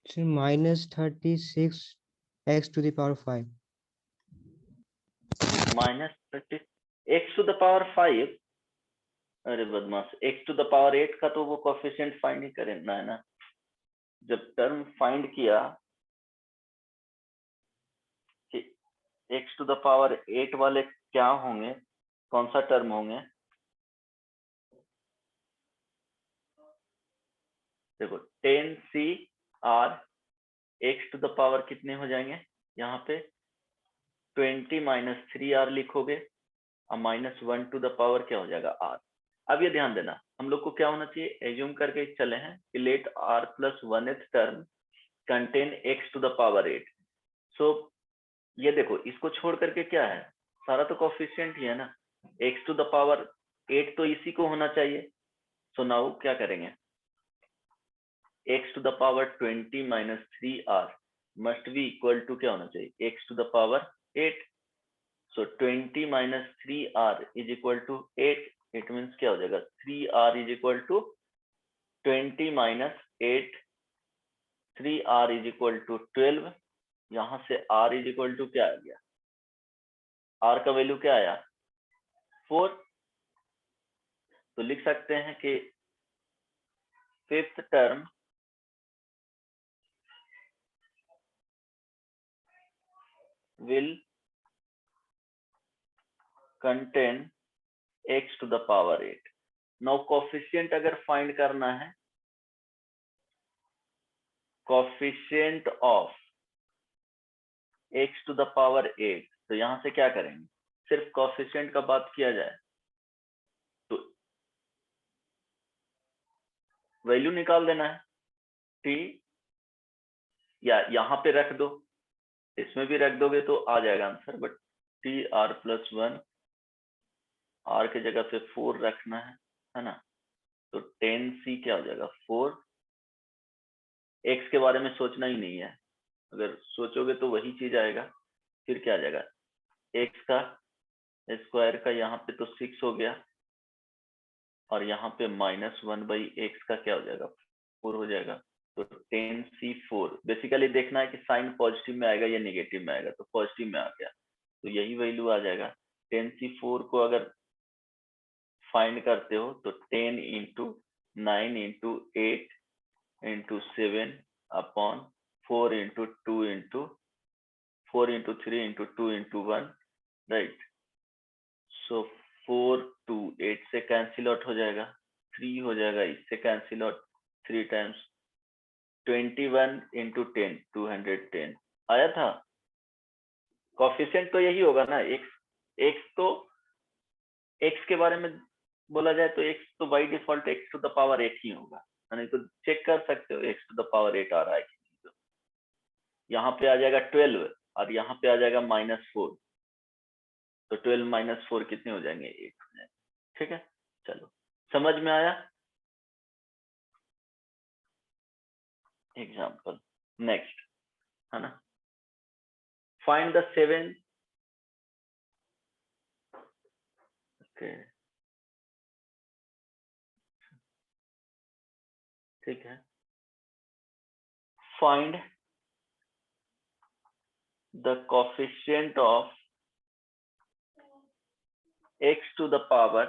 -36 x⁵। -30 x⁵। अरे बदमाश, x⁸ का तो वो कोफिशिएंट फाइंड ही करना है ना। जब टर्म फाइंड किया कि x⁸ वाले क्या होंगे, कौन सा टर्म होंगे, देखो 10c(r) x⁸ कितने हो जाएंगे, यहाँ पे 20 - 3r लिखोगे और -1 क्या हो जाएगा r। अब ये ध्यान देना, हम लोग को क्या होना चाहिए, एज्यूम करके चले हैं कि late r+1th term contain x⁸8। सो ये देखो, इसको छोड़ करके क्या है, सारा तो कोफिशिएंट ही है ना, x⁸8 तो इसी को होना चाहिए। सो नाउ क्या करेंगे, x⁸20 - 3r must be equal to क्या होना चाहिए, x⁸8। सो 20 - 3r is equal to 8। It means क्या हो जाएगा, 3r is equal to 20 - 8, 3r is equal to 12। यहां से r इज इक्वल टू क्या आ गया, r का वैल्यू क्या आया, 4। तो लिख सकते हैं कि fifth term will contain x⁸8। Now coefficient अगर फाइंड करना है, कोफिशिएंट ऑफ x⁸8, तो यहां से क्या करेंगे, सिर्फ कोफिशिएंट का बात किया जाए तो वैल्यू निकाल देना है t, या यहाँ पे रख दो, इसमें भी रख दोगे तो आ जाएगा आंसर, बट tr+1, r की जगह पे 4 रखना है ना। तो 10c क्या हो जाएगा, 4। x के बारे में सोचना ही नहीं है, अगर सोचोगे तो वही चीज आएगा। फिर क्या आ जाएगा, x का स्क्वायर का यहाँ पे तो 6 हो गया, और यहाँ पे -1/x का क्या हो जाएगा, 4 हो जाएगा। तो 10c4 बेसिकली देखना है कि साइन पॉजिटिव में आएगा या नेगेटिव में आएगा, तो पॉजिटिव में आ गया तो यही वैल्यू आ जाएगा। 10c4 को अगर फाइंड करते हो तो 10 × 9 × 8 × 7 अपॉन 4 × 2 × 4 × 3 × 2 × 1, राइट। सो 4 2 8 से कैंसिल आउट हो जाएगा, 3 हो जाएगा, इससे कैंसिल आउट 3 टाइम्स 21 × 10 210 आया था। कोफिशिएंट तो यही होगा ना, x तो x के बारे में बोला जाए तो x तो बाई डिफॉल्ट x⁸8 ही होगा, नहीं तो चेक कर सकते हो x⁸8 आ रहा है कि नहीं। तो यहाँ पे आ जाएगा 12 और यहाँ पे आ जाएगा -4, तो 12 माइनस 4 कितने हो जाएंगे, 8 हो जाएंगे। ठीक है, चलो समझ में आया। एग्जाम्पल नेक्स्ट है ना, फाइंड द 7 ओके ठीक है, find the coefficient of x to the power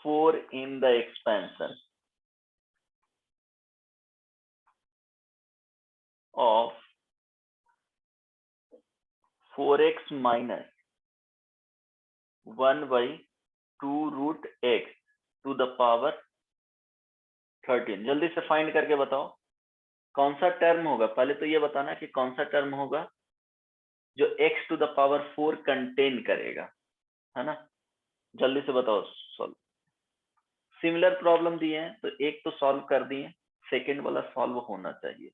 4 in the expansion of 4x minus 1 by 2 root x to the power 13। जल्दी से फाइंड करके बताओ कौन सा टर्म होगा। पहले तो ये बताना कि कौन सा टर्म होगा जो x to the power 4 contain करेगा, है ना। जल्दी से बताओ सॉल्व। सिमिलर प्रॉब्लम दिए हैं तो एक तो सॉल्व कर दिए, सेकेंड वाला सॉल्व होना चाहिए।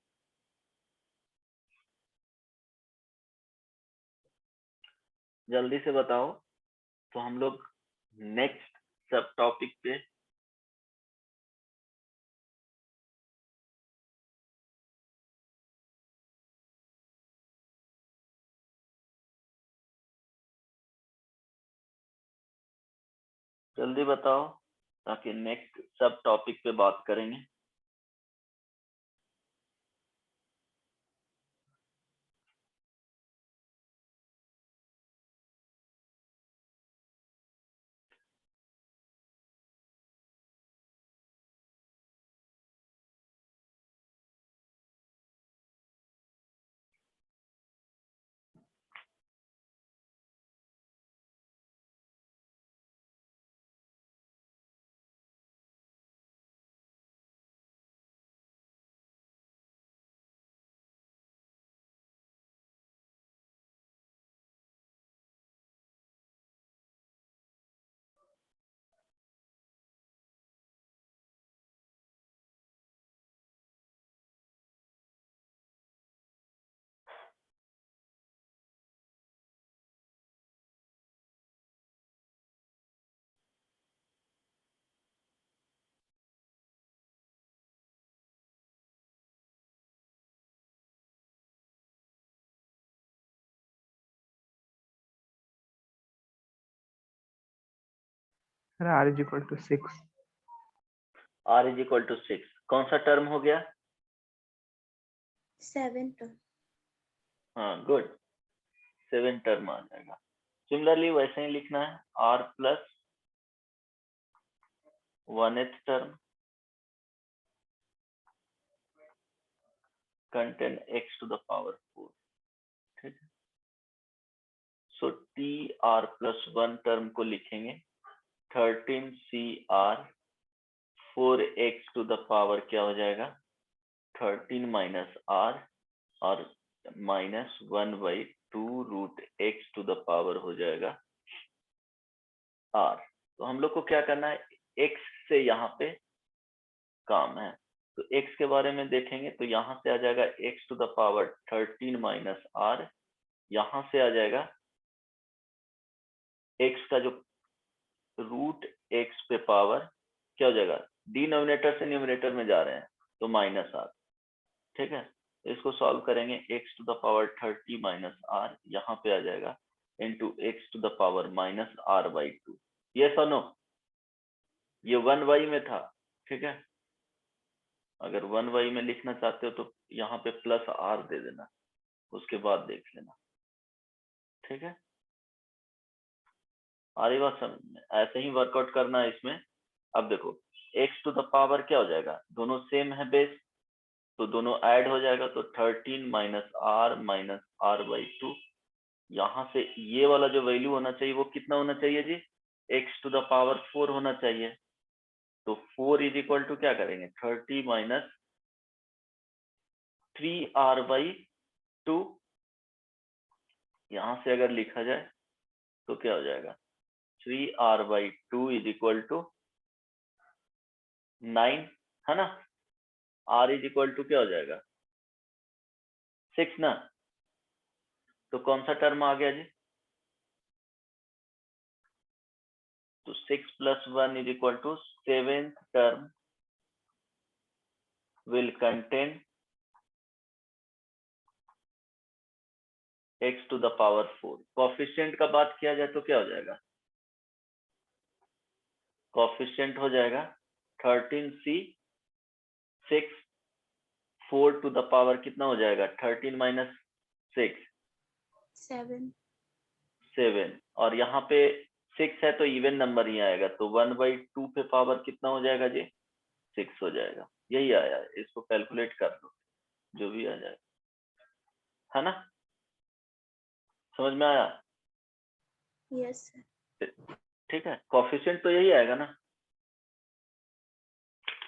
जल्दी से बताओ तो हम लोग नेक्स्ट सब टॉपिक पे जल्दी बताओ ताकि नेक्स्ट सब टॉपिक पे बात करेंगे। r is equal to 6। r is equal to 6 कौन सा टर्म हो गया? 7 टर्म। हाँ गुड, 7 टर्म आ जाएगा। सिमिलरली वैसे ही लिखना है r plus 1th term contain x to the power 4। ठीक है, so t r plus 1 term को लिखेंगे 13cr 4x to the power क्या हो जाएगा 13 माइनस r और minus 1 by 2 root x to the power हो जाएगा r। तो हम लोग को क्या करना है, x से यहाँ पे काम है तो x के बारे में देखेंगे तो यहाँ से आ जाएगा x to the power 13 minus r, यहाँ से आ जाएगा x का जो रूट x पे पावर क्या हो जाएगा, डिनोमिनेटर से न्यूमिनेटर में जा रहे हैं तो माइनस r। ठीक है, इसको सॉल्व करेंगे x to the power 30 minus r यहाँ पे आ जाएगा into x to the power minus r by 2। ये सुनो ये 1y में था। ठीक है, अगर 1y में लिखना चाहते हो तो यहाँ पे प्लस r दे देना, उसके बाद देख लेना। ठीक है, आ रही बात समझ में, ऐसे ही वर्कआउट करना है इसमें। अब देखो x टू द पावर क्या हो जाएगा, दोनों सेम है बेस तो दोनों ऐड हो जाएगा तो 13 माइनस r बाई 2। यहाँ से ये वाला जो वैल्यू होना चाहिए वो कितना होना चाहिए जी, x टू द पावर 4 होना चाहिए। तो 4 इज इक्वल टू क्या करेंगे 30 माइनस 3r बाई 2। यहाँ से अगर लिखा जाए तो क्या हो जाएगा 3r by 2 is equal to 9, है ना। r इज इक्वल टू क्या हो जाएगा 6 ना, तो कौन सा टर्म आ गया जी? तो 6 + 1 = 7th term will contain x to the power 4। Coefficient का बात किया जाए तो क्या हो जाएगा? कोफिशिएंट हो जाएगा 13c 6 4 to the power कितना हो जाएगा? 13 - 6 7 और यहाँ पे 6 है तो इवन नंबर ही आएगा, तो 1/2 पे पावर कितना हो जाएगा जी? 6 हो जाएगा। यही आया है, इसको कैलकुलेट कर लो जो भी आ जाएगा, है ना? समझ में आया? Yes sir. ठीक है, कोफिशिएंट तो यही आएगा ना?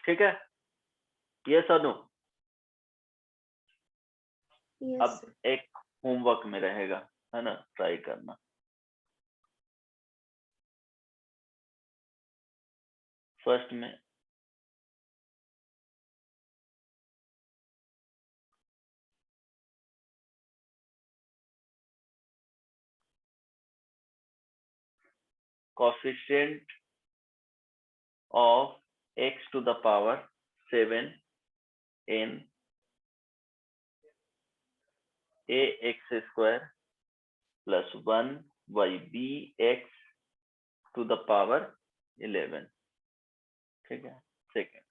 ठीक है, यस और नो? यस अब सर। एक होमवर्क में रहेगा, है ना, ट्राई करना। फर्स्ट में coefficient of x to the power 7 in ax² plus 1 by bx to the power 11। ठीक है, second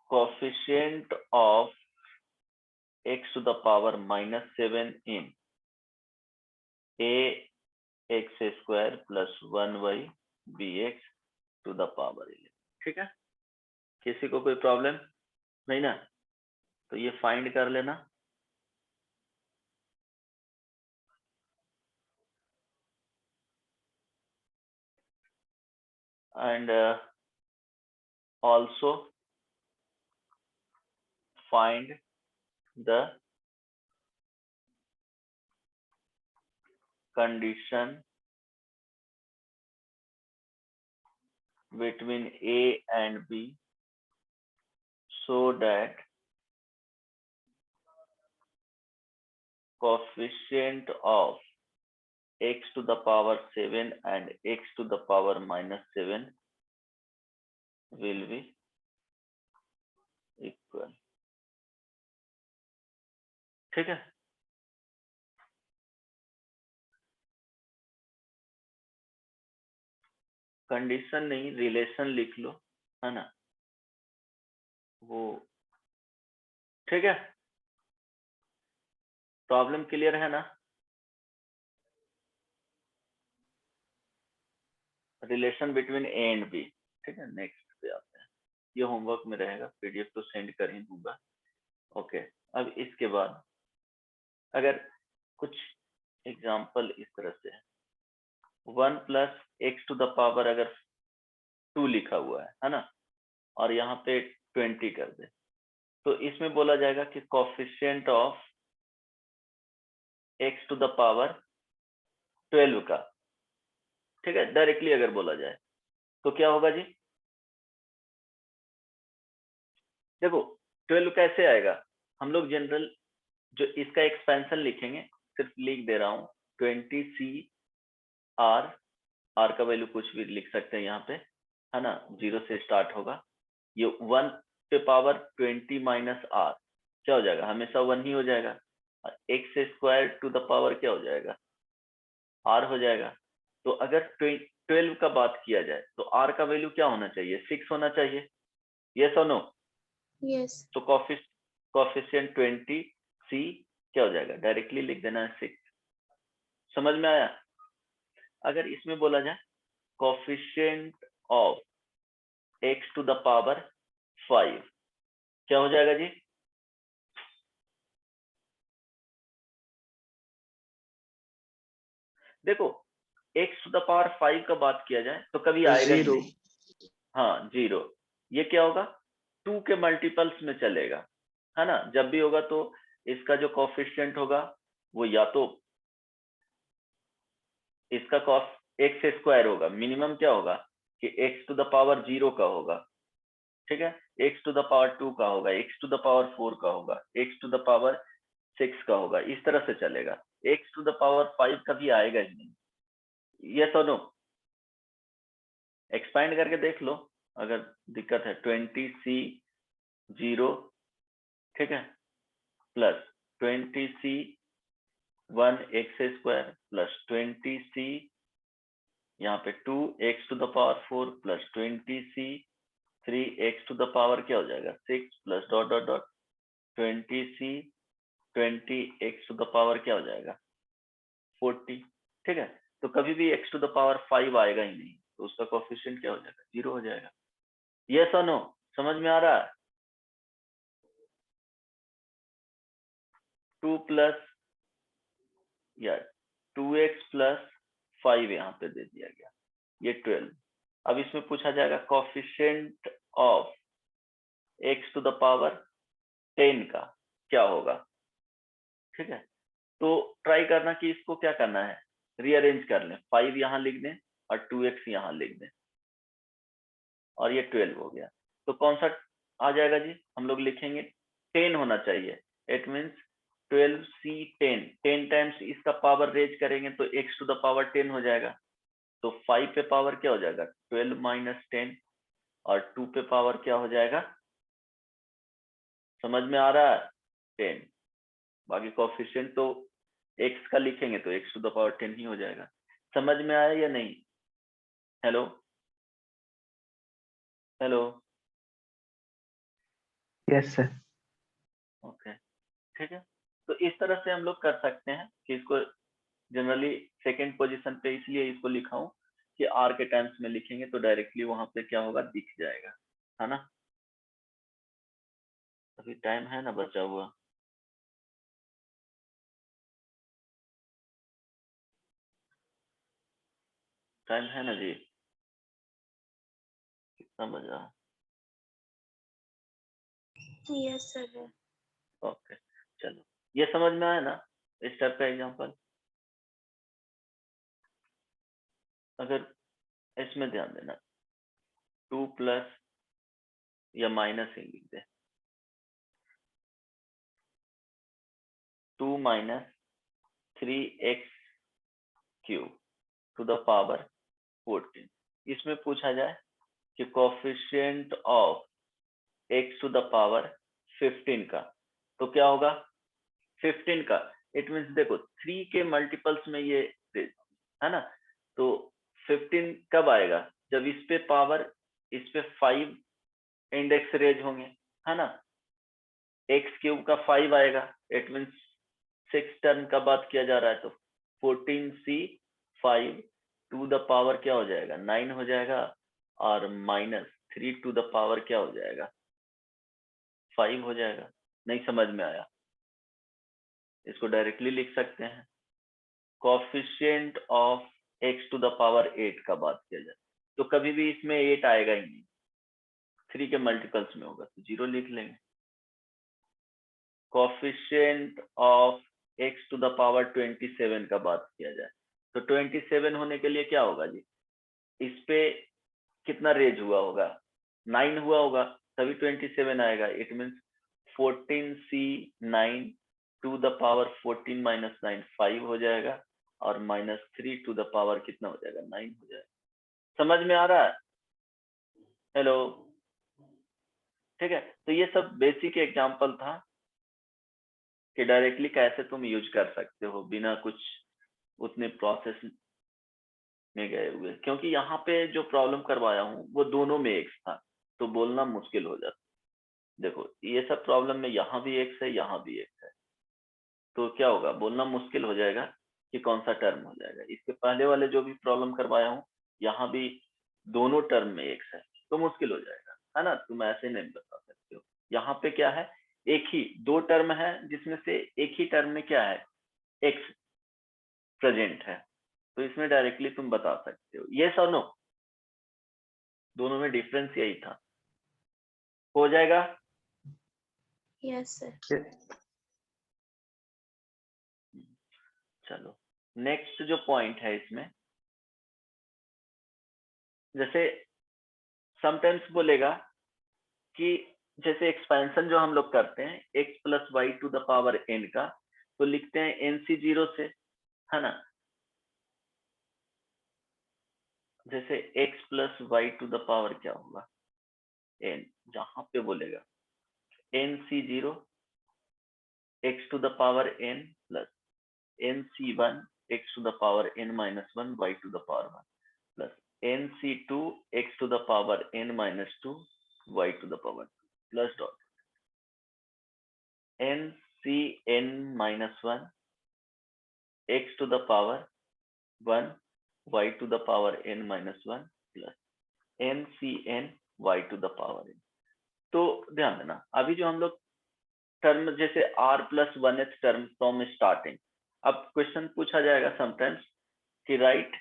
coefficient of x to the power -7 in ax² plus 1 by bx to the power 11। ठीक है, किसी को कोई problem नहीं ना? तो ये फाइंड कर लेना। And also find the condition between A and B so that coefficient of x to the power 7 and x to the power -7 will be equal। ठीक है, कंडीशन नहीं, रिलेशन लिख लो, है ना वो। ठीक है, प्रॉब्लम क्लियर है ना? Relation between A and B. ठीक है, नेक्स्ट पे आते हैं। ये होमवर्क में रहेगा, पीडीएफ तो सेंड कर ही दूंगा। ओके, अब इसके बाद अगर कुछ एग्जांपल इस तरह से है, 1 + x to the power अगर 2 लिखा हुआ है ना, और यहाँ पे 20 कर दे, तो इसमें बोला जाएगा कि coefficient of x to the power 12 का, ठीक है, डायरेक्टली अगर बोला जाए तो क्या होगा जी? देखो 12 कैसे आएगा, हम लोग जनरल जो इसका एक्सपेंशन लिखेंगे, सिर्फ लिख दे रहा हूँ 20c r का वैल्यू कुछ भी लिख सकते हैं यहाँ पे, है ना, 0 से स्टार्ट होगा। ये 1 पे पावर 20 - r क्या हो जाएगा? हमेशा 1 ही हो जाएगा। x² टू द पावर क्या हो जाएगा? r हो जाएगा। तो अगर 12 का बात किया जाए तो r का वैल्यू क्या होना चाहिए? 6 होना चाहिए। यस और नो? यस। तो कोफिशिएंट 20c क्या हो जाएगा? डायरेक्टली लिख देना है 6। समझ में आया? अगर इसमें बोला जाए coefficient of x to the power 5 क्या हो जाएगा जी? देखो x to the power 5 का बात किया जाए तो कभी आएगा ही 0। नहीं। हाँ 0, ये क्या होगा? 2 के मल्टीपल्स में चलेगा, है ना। जब भी होगा तो इसका जो कोफिशिएंट होगा वो या तो इसका x² होगा, मिनिमम क्या होगा कि x to the power 0 का होगा, ठीक है, x टू द पावर 2 का होगा, x टू द पावर 4 का होगा, x टू द पावर 6 का होगा, इस तरह से चलेगा। x टू द पावर 5 कभी आएगा ही नहीं। ये तो नो, एक्सपांड करके देख लो अगर दिक्कत है। 20c0, ठीक है, प्लस 20c1x² प्लस 20c यहाँ पे 2x to the power 4 plus 20c3x to the power क्या हो जाएगा 6 plus dot dot dot 20x to the power क्या हो जाएगा 40। ठीक है, तो कभी भी x टू द पावर 5 आएगा ही नहीं, तो उसका कोएफिशिएंट क्या हो जाएगा 0 हो जाएगा। यस और नो, समझ में आ रहा है? 2 प्लस या 2x प्लस 5 यहाँ पे दे दिया गया, ये 12। अब इसमें पूछा जाएगा coefficient of x to the power 10 का क्या होगा। ठीक है, तो ट्राई करना कि इसको क्या करना है, रीअरेंज कर लें, 5 यहाँ लिख दें और 2x यहाँ लिख दें और ये 12 हो गया। तो कौन सा आ जाएगा जी, हम लोग लिखेंगे 10 होना चाहिए। इट मीन्स 12c10, 10 टाइम्स इसका पावर रेज करेंगे तो x टू द पावर 10 हो जाएगा। तो 5 पे पावर क्या हो जाएगा 12 माइनस 10 और 2 पे पावर क्या हो जाएगा, समझ में आ रहा है 10। बाकी कोएफिशिएंट तो x का लिखेंगे तो x टू द पावर 10 ही हो जाएगा। समझ में आया या नहीं? Hello hello, yes sir. Okay, ठीक है। तो इस तरह से हम लोग कर सकते हैं कि इसको जनरली सेकंड पोजीशन पे इसलिए इसको लिखा हूं कि r के टाइम्स में लिखेंगे तो डायरेक्टली वहां पे क्या होगा दिख जाएगा, है ना। अभी टाइम है ना बचा हुआ, टाइम है ना जी, कितना बजा? यस सर है। ओके, चलो ये समझ में आया ना इस टाइप का एग्जांपल। अगर इसमें ध्यान देना 2 प्लस या माइनस ही लिख दे, 2 minus 3x cube to the power 14। इसमें पूछा जाए कि coefficient of x to the power 15 का, तो क्या होगा 15 का। इट मीन्स देखो 3 के मल्टीपल्स में ये है ना, तो 15 कब आएगा जब इस पे पावर, इस पे 5 इंडेक्स रेज होंगे, है ना। x क्यूब का 5 आएगा, इट मीन्स 6 टर्म का बात किया जा रहा है, तो 14c5 टू द पावर क्या हो जाएगा 9 हो जाएगा और माइनस 3 टू द पावर क्या हो जाएगा 5 हो जाएगा। नहीं समझ में आया, इसको डायरेक्टली लिख सकते हैं coefficient of x to the power 8 का बात किया जाए तो कभी भी इसमें 8 आएगा ही नहीं, 3 के मल्टीपल्स में होगा तो 0 लिख लेंगे। Coefficient of x to the power 27 का बात किया जाए तो 27 होने के लिए क्या होगा जी, इस पे कितना रेज हुआ होगा 9 हुआ होगा तभी 27 आएगा। It means 14c9 to the power 14 minus 9 5 हो जाएगा और माइनस 3 टू द पावर कितना हो जाएगा 9 हो जाएगा। समझ में आ रहा है? हेलो, ठीक है। तो ये सब बेसिक एग्जांपल था कि डायरेक्टली कैसे तुम यूज कर सकते हो बिना कुछ उतने प्रोसेस में गए हुए, क्योंकि यहाँ पे जो प्रॉब्लम करवाया हूँ वो दोनों में एक्स था तो बोलना मुश्किल हो जाता। देखो ये सब प्रॉब्लम में यहाँ भी एक्स है यहाँ भी एक्स है, तो क्या होगा बोलना मुश्किल हो जाएगा कि कौन सा टर्म हो जाएगा। इसके पहले वाले जो भी प्रॉब्लम करवाया हूँ यहाँ भी दोनों टर्म में एक्स है तो मुश्किल हो जाएगा, है ना। तुम ऐसे नहीं बता सकते हो। यहाँ पे क्या है, एक ही दो टर्म है जिसमें से एक ही टर्म में क्या है एक्स प्रेजेंट है, तो इसमें डायरेक्टली तुम बता सकते हो। यस और नो, दोनों में डिफरेंस यही था। हो जाएगा? Yes sir. चलो नेक्स्ट जो पॉइंट है इसमें, जैसे समटाइम्स बोलेगा कि जैसे एक्सपेंशन जो हम लोग करते हैं x plus y to the power n का, तो लिखते हैं nc 0 से, है ना। जैसे x plus y to the power क्या होगा n, जहां पे बोलेगा nc 0 x to the power n plus nc1 x to the power n minus 1 y to the power 1 plus nc2 x to the power n minus 2 y to the power 2 plus dot ncn minus 1 x to the power 1 y to the power n minus 1 plus ncn y to the power n। तो ध्यान देना, अभी जो हम लोग term जैसे r plus 1th term from starting, अब question पूछा जाएगा समटाइम्स कि right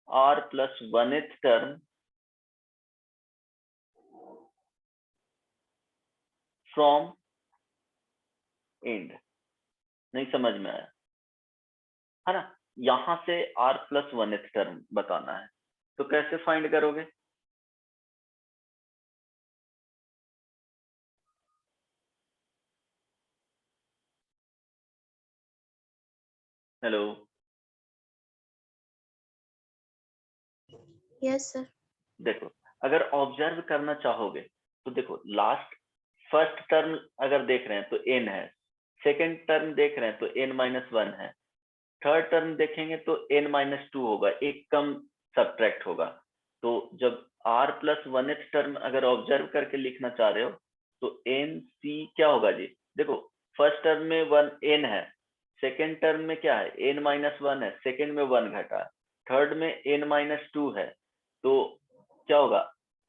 r plus 1th term from and, नहीं समझ में आया, है ना। यहां से r प्लस 1th टर्म बताना है, तो कैसे फाइंड करोगे? Hello, yes sir. देखो अगर ऑब्जर्व करना चाहोगे तो देखो लास्ट फर्स्ट टर्म अगर देख रहे हैं तो n है, सेकेंड टर्म देख रहे हैं तो n माइनस 1 है, थर्ड टर्म देखेंगे तो n माइनस 2 होगा, एक कम सब्ट्रैक्ट होगा। तो जब r प्लस 1th टर्म अगर ऑब्जर्व करके लिखना चाह रहे हो तो n c क्या होगा जी? देखो फर्स्ट टर्म में 1 n है, सेकेंड टर्म में क्या है n माइनस 1 है, सेकेंड में 1 घटा है, थर्ड में n माइनस 2 है, तो क्या होगा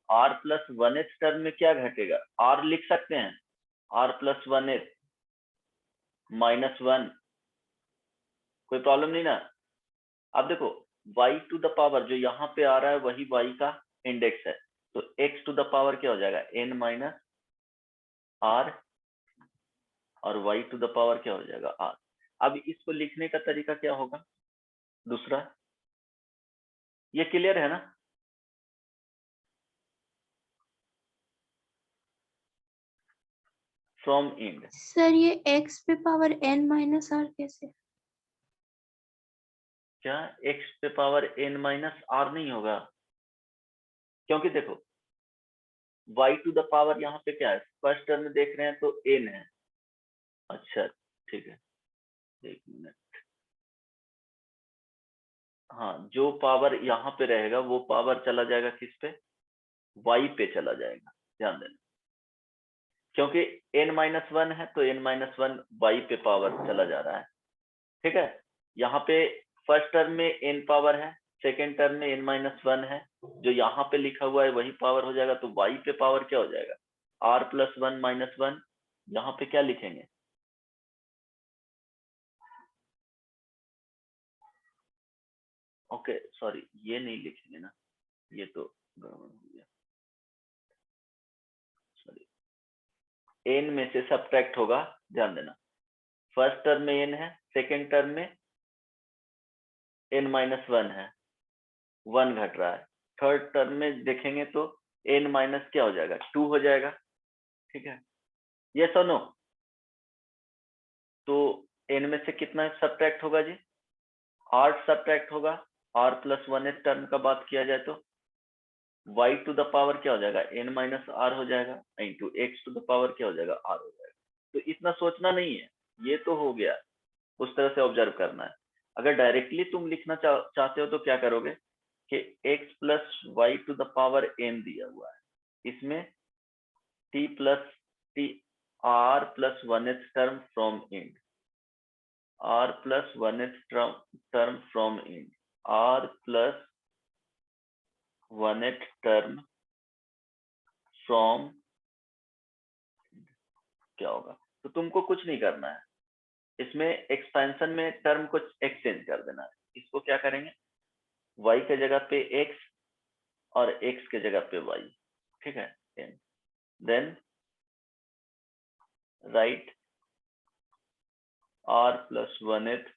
r प्लस 1th टर्म में क्या घटेगा? r लिख सकते हैं r प्लस 1th माइनस 1, कोई प्रॉब्लम नहीं ना। अब देखो y टू द पावर जो यहाँ पे आ रहा है वही y का इंडेक्स है, तो x टू द पावर क्या हो जाएगा n माइनस r, और y टू द पावर क्या हो जाएगा r। अब इसको लिखने का तरीका क्या होगा? दूसरा, ये क्लियर है ना? फ्रॉम एंड, सर ये x पे पावर n माइनस r कैसे? क्या x पे पावर n माइनस r नहीं होगा? क्योंकि देखो y टू द पावर यहाँ पे क्या है, फर्स्ट टर्म में देख रहे हैं तो n है। अच्छा ठीक है, एक मिनट, हाँ जो पावर यहाँ पे रहेगा वो पावर चला जाएगा किस पे? y पे चला जाएगा, ध्यान देना, क्योंकि n माइनस 1 है तो n माइनस 1 y पे पावर चला जा रहा है, ठीक है। यहाँ पे फर्स्ट टर्म में n पावर है, सेकेंड टर्म में n माइनस 1 है, जो यहाँ पे लिखा हुआ है वही पावर हो जाएगा, तो y पे पावर क्या हो जाएगा? r प्लस 1 माइनस 1, यहाँ पे क्या लिखेंगे? ओके सॉरी, ये नहीं लिखेंगे ना, ये तो गड़बड़ हो गया, सॉरी, n में से सब्ट्रैक्ट होगा, ध्यान देना, फर्स्ट टर्म में n है, सेकेंड टर्म में n माइनस 1 है, 1 घट रहा है, थर्ड टर्म में देखेंगे तो n माइनस क्या हो जाएगा? 2 हो जाएगा, ठीक है। यस और नो? तो n में से कितना सब्ट्रैक्ट होगा जी? 8 सब्ट्रैक्ट होगा, r प्लस 1th टर्म का बात किया जाए तो y टू द पावर क्या हो जाएगा? n माइनस r हो जाएगा, into x to the power क्या हो जाएगा? r हो जाएगा। तो इतना सोचना नहीं है, ये तो हो गया, उस तरह से ऑब्जर्व करना है। अगर डायरेक्टली तुम लिखना चाहते हो तो क्या करोगे कि x plus y to the power n दिया हुआ है, इसमें t plus t r plus 1th term from end, r plus 1th term from end, r plus 1th term from, क्या होगा? तो तुमको कुछ नहीं करना है, इसमें एक्सपेंशन में टर्म को एक्सचेंज कर देना है। इसको क्या करेंगे, y के जगह पे x और x के जगह पे y, ठीक है। Then write r plus 1th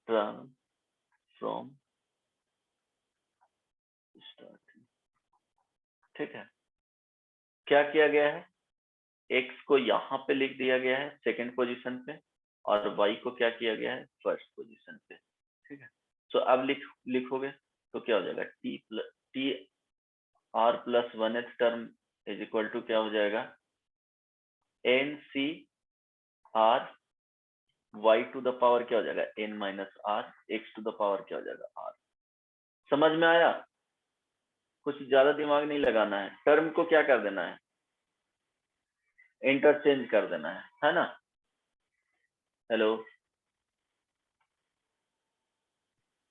term from start, ठीक है, क्या किया गया है, x को यहाँ पे लिख दिया गया है सेकंड पोजीशन पे और y को क्या किया गया है फर्स्ट पोजीशन पे। ठीक है, तो अब लिखोगे तो क्या हो जाएगा, T r plus 1th term is equal to क्या हो जाएगा, n C r y to the power क्या हो जाएगा, n minus r x to the power क्या हो जाएगा आर। समझ में आया? कुछ ज्यादा दिमाग नहीं लगाना है, टर्म को क्या कर देना है, इंटरचेंज कर देना है ना। Hello,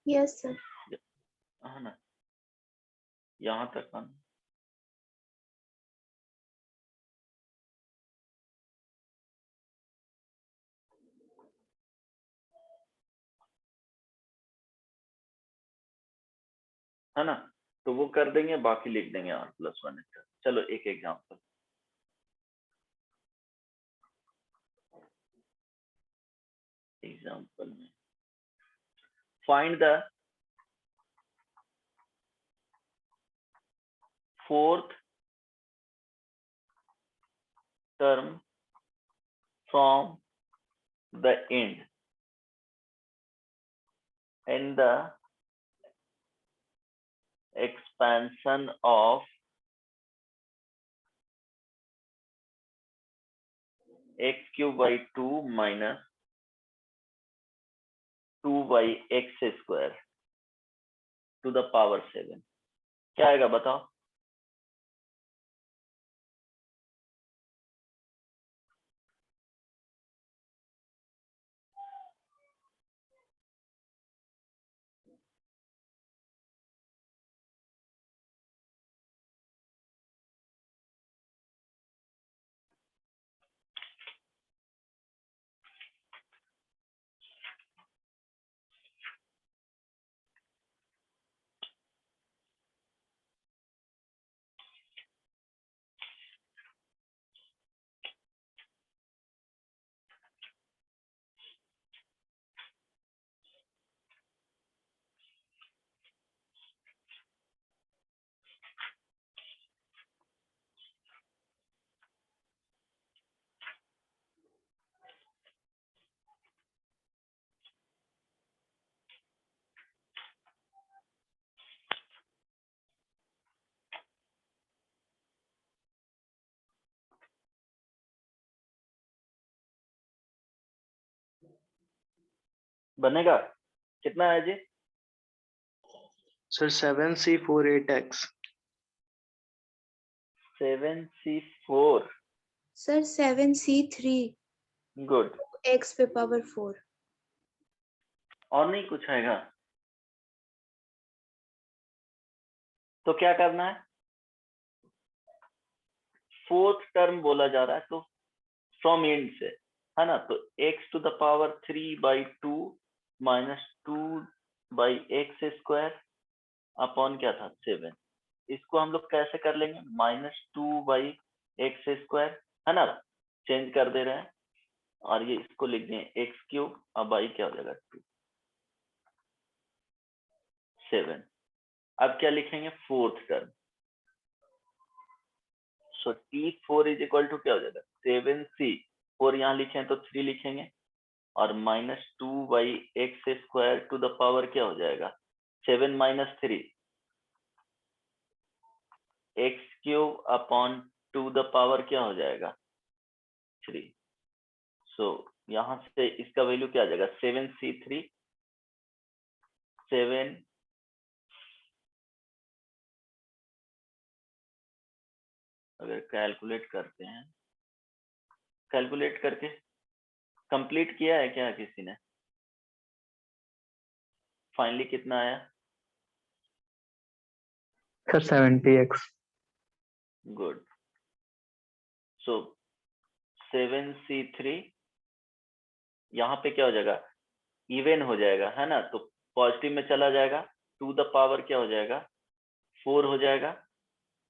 yes sir. है ना, यहाँ तक आना। है ना, तो वो कर देंगे, बाकी लिख देंगे आर प्लस 1। चलो एक एग्जांपल, में find the fourth term from the end and the expansion of x cube by 2 minus 2 by x square to the power 7। क्या आएगा बताओ? बनेगा कितना है जी? Sir 7C48X। 7C4। Sir 7C3 good, x पे पावर 4। और नहीं कुछ आएगा तो क्या करना है, फोर्थ टर्म बोला जा रहा है तो फ्रॉम एंड से, है ना, तो x to the power 3/2 minus 2/x² upon क्या था 7। इसको हम लोग कैसे कर लेंगे, -2/x², है ना, चेंज कर दे रहे हैं और ये इसको लिख दें x³ अब बाई क्या हो जाएगा 2 7। अब क्या लिखेंगे, fourth term, so T4 is equal to क्या हो जाएगा 7C4, यहाँ लिखें तो 3 लिखेंगे और -2/x² टू द पावर क्या हो जाएगा 7 - 3 x³ अपॉन 2 द पावर क्या हो जाएगा 3। सो यहाँ से इसका वैल्यू क्या आ जाएगा 7C3 7 अगर कैलकुलेट करते हैं, कैलकुलेट करके कंप्लीट किया है क्या किसी ने, फाइनली कितना आया? Sir 70X। गुड, सो 7C3 यहाँ पे क्या हो जाएगा, इवन हो जाएगा, है ना, तो पॉजिटिव में चला जाएगा, 2 द पावर क्या हो जाएगा 4 हो जाएगा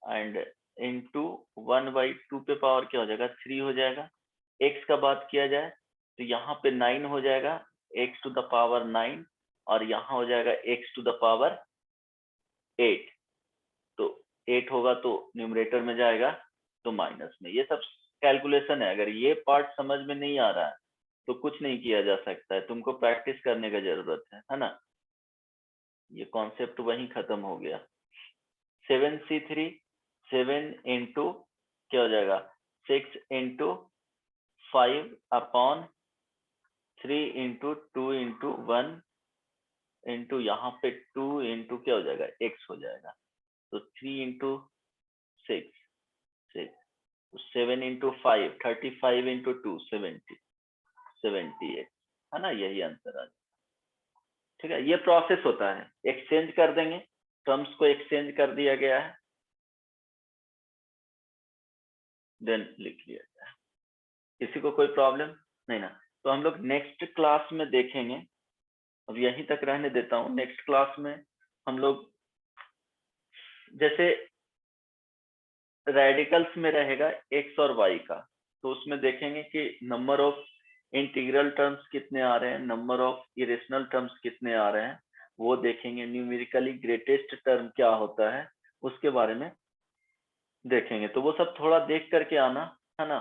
एंड इनटू 1/2 पे पावर क्या हो जाएगा 3 हो जाएगा। x का बात किया जाए तो यहाँ पे 9 हो जाएगा, x टू द पावर 9 और यहाँ हो जाएगा x टू द पावर 8। तो 8 होगा तो न्यूमरेटर में जाएगा तो माइनस में। ये सब कैलकुलेशन है, अगर ये पार्ट समझ में नहीं आ रहा है तो कुछ नहीं किया जा सकता है, तुमको प्रैक्टिस करने का जरूरत है ना। ये कॉन्सेप्ट वहीं खत्म हो गया। 7C3 7 इंटू क्या हो जाएगा 6 into 5 upon 3 into 2 into 1 into यहाँ पे 2 इंटू क्या हो जाएगा x हो जाएगा, तो 3 इंटू 6 7 इंटू 5 35 इंटू 2 70 78 है ना, यही आंसर आ जाएगा। ठीक है, ये प्रोसेस होता है, एक्सचेंज कर देंगे, टर्म्स को एक्सचेंज कर दिया गया है, देन लिख लिया गया है। किसी को कोई प्रॉब्लम नहीं ना, तो हम लोग नेक्स्ट क्लास में देखेंगे, अब यहीं तक रहने देता हूँ। नेक्स्ट क्लास में हम लोग जैसे रेडिकल्स में रहेगा x और y का, तो उसमें देखेंगे कि नंबर ऑफ इंटीग्रल टर्म्स कितने आ रहे हैं, नंबर ऑफ इरेशनल टर्म्स कितने आ रहे हैं, वो देखेंगे। न्यूमेरिकली ग्रेटेस्ट टर्म क्या होता है उसके बारे में देखेंगे, तो वो सब थोड़ा देख करके आना है ना।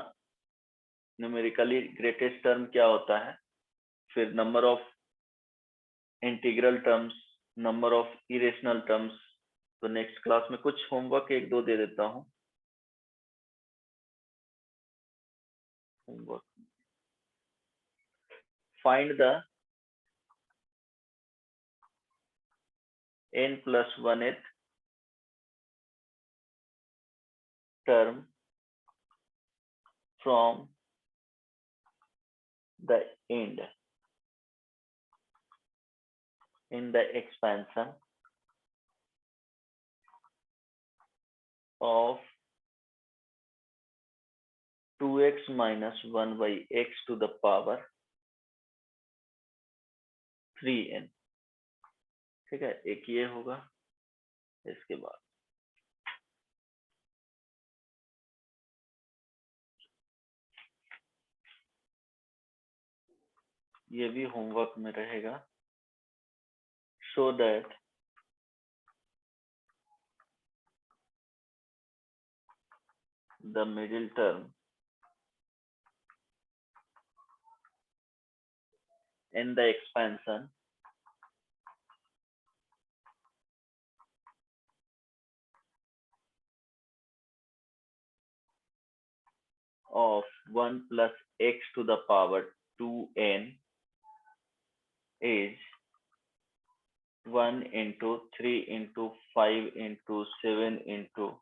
न्यूमेरिकली ग्रेटेस्ट टर्म क्या होता है, फिर number of integral terms, number of irrational terms. तो नेक्स्ट क्लास में कुछ होमवर्क 1-2 दे देता हूँ। Homework, find the n+1th term from the end in the expansion of 2x minus 1 by x to the power 3n। ठीक है, एक ये होगा, इसके बाद ये भी होमवर्क में रहेगा। show that the middle term in the expansion of 1 plus x to the power 2n is 1 into 3 into 5 into 7 into ...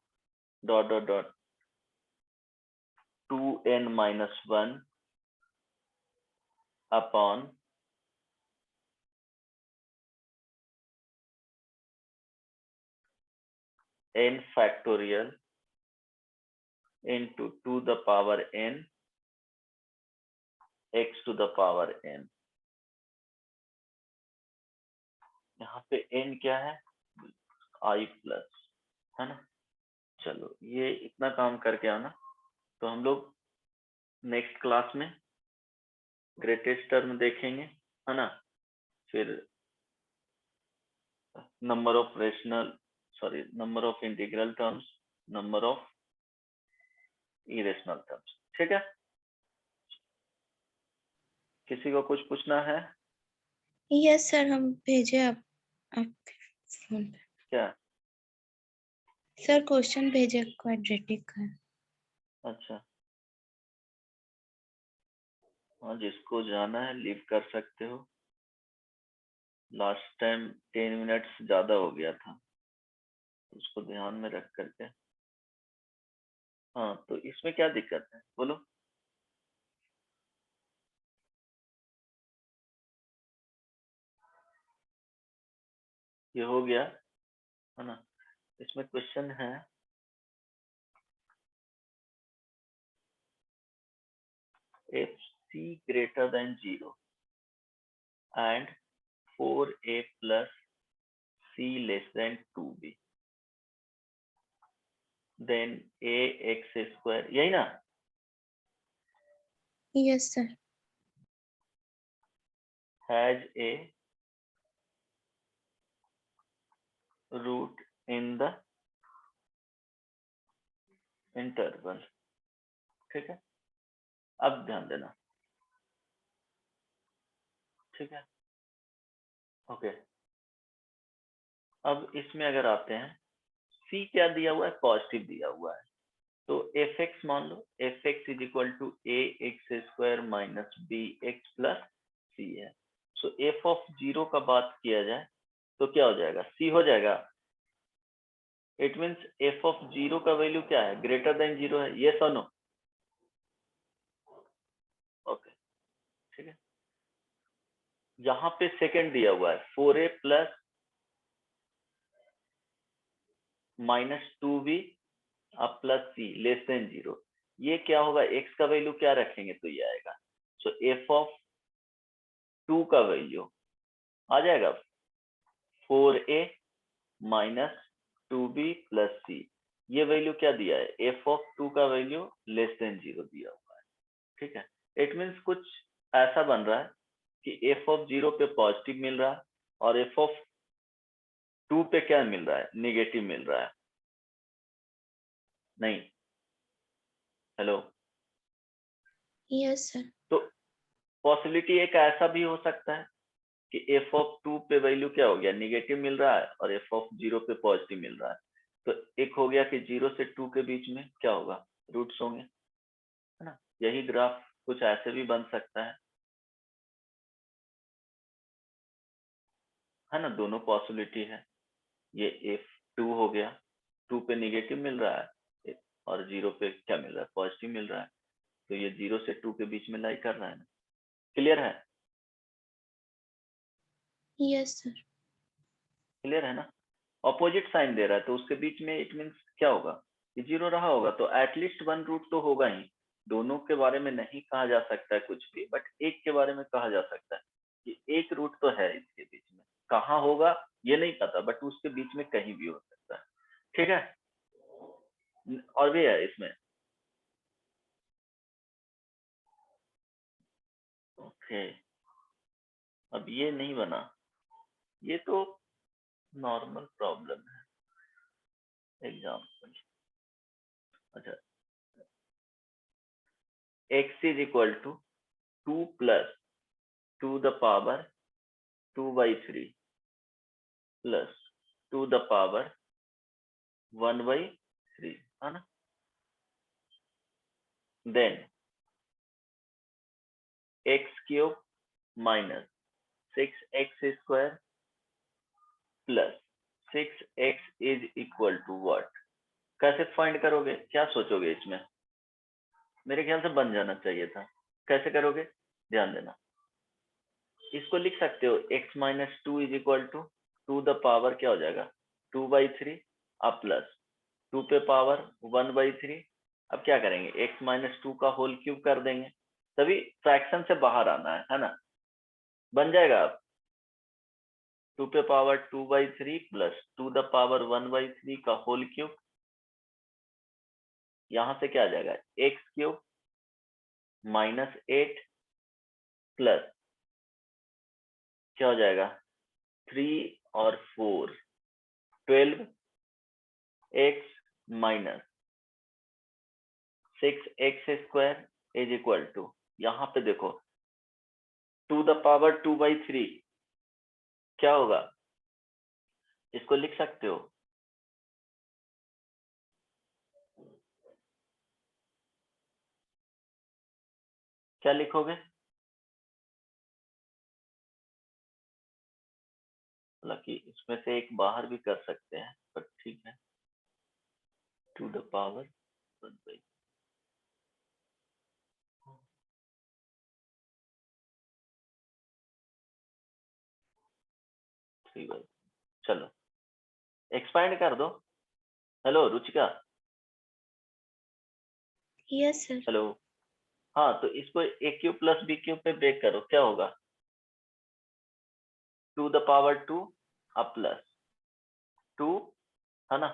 2n minus 1 upon n factorial into 2 the power n x to the power n। यहाँ पे n क्या है i plus, है ना। चलो ये इतना काम करके आना, तो हम लोग नेक्स्ट क्लास में ग्रेटेस्ट टर्म देखेंगे, है ना। फिर number of integral terms, number of irrational terms. ठीक है, किसी को कुछ पूछना है? यस सर, हम भेजे आपके फोन पे। क्या? सर क्वेश्चन भेजे क्वाड्रेटिक का। अच्छा, हाँ, जिसको जाना है लीव कर सकते हो। लास्ट टाइम 10 मिनट्स ज्यादा हो गया था, उसको ध्यान में रख करके। हाँ, तो इसमें क्या दिक्कत है बोलो? ये हो गया है ना। इसमें क्वेश्चन है if c greater than 0 and 4a plus c less than 2b then ax square, यही ना। Yes sir. has a root in the interval. ठीक है, अब ध्यान देना। ठीक है, ओके। अब इसमें अगर आते हैं, c क्या दिया हुआ है, पॉजिटिव दिया हुआ है, तो fx मान लो, fx is equal to ax² minus bx plus c है। सो f ऑफ 0 का बात किया जाए तो क्या हो जाएगा, c हो जाएगा। इट मीन्स f ऑफ 0 का वैल्यू क्या है, ग्रेटर देन 0 है, ये और नो। ओके, ठीक है। यहाँ पे सेकंड दिया हुआ है 4a प्लस माइनस 2b अब प्लस c लेस देन 0। ये क्या होगा, x का वैल्यू क्या रखेंगे तो ये आएगा। सो f ऑफ 2 का वैल्यू आ जाएगा 4a minus 2b plus c। ये वैल्यू क्या दिया है, f ऑफ 2 का वैल्यू लेस देन 0 दिया हुआ है। ठीक है, इट मीन्स कुछ ऐसा बन रहा है कि f ऑफ 0 पे पॉजिटिव मिल रहा है और f ऑफ 2 पे क्या मिल रहा है, निगेटिव मिल रहा है। नहीं, हेलो, यस सर। तो पॉसिबिलिटी एक ऐसा भी हो सकता है कि f ऑफ 2 पे वैल्यू क्या हो गया, निगेटिव मिल रहा है और f ऑफ 0 पे पॉजिटिव मिल रहा है। तो एक हो गया कि 0 से 2 के बीच में क्या होगा, रूट्स होंगे, है ना। यही ग्राफ कुछ ऐसे भी बन सकता है ना, दोनों पॉसिबिलिटी है। ये f2 हो गया, 2 पे निगेटिव मिल रहा है और 0 पे क्या मिल रहा है, पॉजिटिव मिल रहा है। तो ये 0 से 2 के बीच में लाई कर रहा है ना। क्लियर है, यस सर। क्लियर है ना। ऑपोजिट साइन दे रहा है तो उसके बीच में इट मीन्स क्या होगा, कि 0 रहा होगा। तो एटलीस्ट 1 रूट तो होगा ही। दोनों के बारे में नहीं कहा जा सकता है कुछ भी, बट एक के बारे में कहा जा सकता है कि एक रूट तो है इसके बीच में। कहाँ होगा ये नहीं पता, बट उसके बीच में कहीं भी हो सकता है। ठीक है, और भी है इसमें। ओके, अब ये नहीं बना, ये तो नॉर्मल प्रॉब्लम है, एग्जाम्पल। अच्छा, x is equal to 2 plus 2 the power 2/3 plus 2 the power 1/3, है ना। Then x cube minus 6x² plus 6x is equal to what. कैसे फाइंड करोगे, क्या सोचोगे इसमें, मेरे ख्याल से बन जाना चाहिए था। कैसे करोगे, ध्यान देना। इसको लिख सकते हो x minus 2 is equal to 2 the power क्या हो जाएगा 2/3 अब प्लस 2 पे पावर 1/3। अब क्या करेंगे, x माइनस 2 का होल क्यूब कर देंगे, तभी फ्रैक्शन से बाहर आना है ना। बन जाएगा अब 2 पे पावर 2/3 प्लस 2 द पावर 1/3 का होल क्यूब। यहां से क्या आ जाएगा, x क्यूब माइनस 8 प्लस क्या हो जाएगा 3 और 4 12x minus 6x² is equal to, यहाँ पे देखो 2 द पावर 2/3 क्या होगा, इसको लिख सकते हो क्या लिखोगे, हालांकि इसमें से एक बाहर भी कर सकते हैं पर ठीक है, 2 द पावर 1/3। चलो एक्सपांड कर दो। Hello Ruchika, yes sir. Hello. हाँ, तो इसको a cube plus b cube पे ब्रेक करो, क्या होगा 2 द पावर 2 अब प्लस 2, है ना,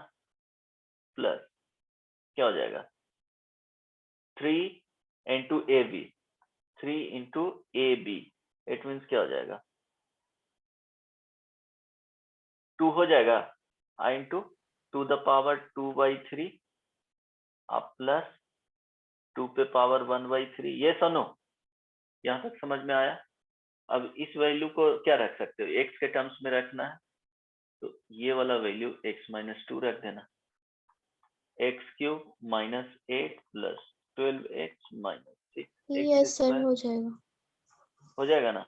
प्लस क्या हो जाएगा 3 into a b, 3 into a b, it means क्या हो जाएगा 2 हो जाएगा, आई इंटू 2 द पावर 2/3 आप प्लस 2 पे पावर 1/3, ये सुनो, यहाँ तक समझ में आया? अब इस वैल्यू को क्या रख सकते हो, x के टर्म्स में रखना है, तो ये वाला वैल्यू x - 2 रख देना, x³ - 8 + 12x - 6 yes sir, x² हो जाएगा। हो जाएगा ना?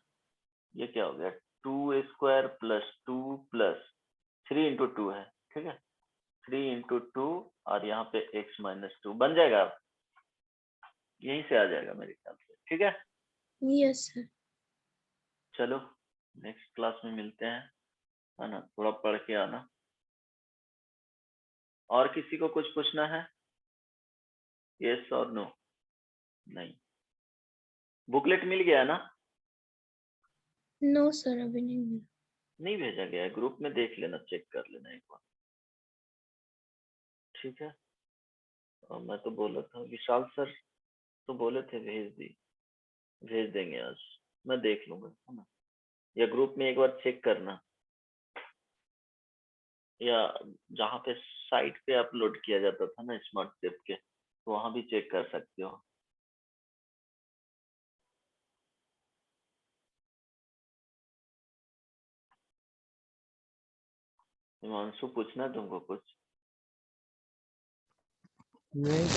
ये क्या हो गया, 2² + 2 + 3 × 2 है, ठीक है, 3 × 2 और यहाँ पे x - 2 बन जाएगा। अब यहीं से आ जाएगा मेरे ख्याल से, ठीक है। Yes sir. चलो नेक्स्ट क्लास में मिलते हैं, है ना, थोड़ा पढ़ के आना। और किसी को कुछ पूछना है? यस और नो? नहीं। बुकलेट मिल गया ना? नो सर, अभी नहीं मिला। नहीं भेजा गया है, ग्रुप में देख लेना, चेक कर लेना एक बार, ठीक है। और मैं तो बोला था, विशाल सर तो बोले थे भेज देंगे आज, मैं देख लूंगा, है ना, या ग्रुप में एक बार चेक करना, या जहाँ पे साइट पे अपलोड किया जाता था ना स्मार्ट टेप के, तो वहां भी चेक कर सकते हो। हिमांशु, पूछना है तुमको कुछ? नहीं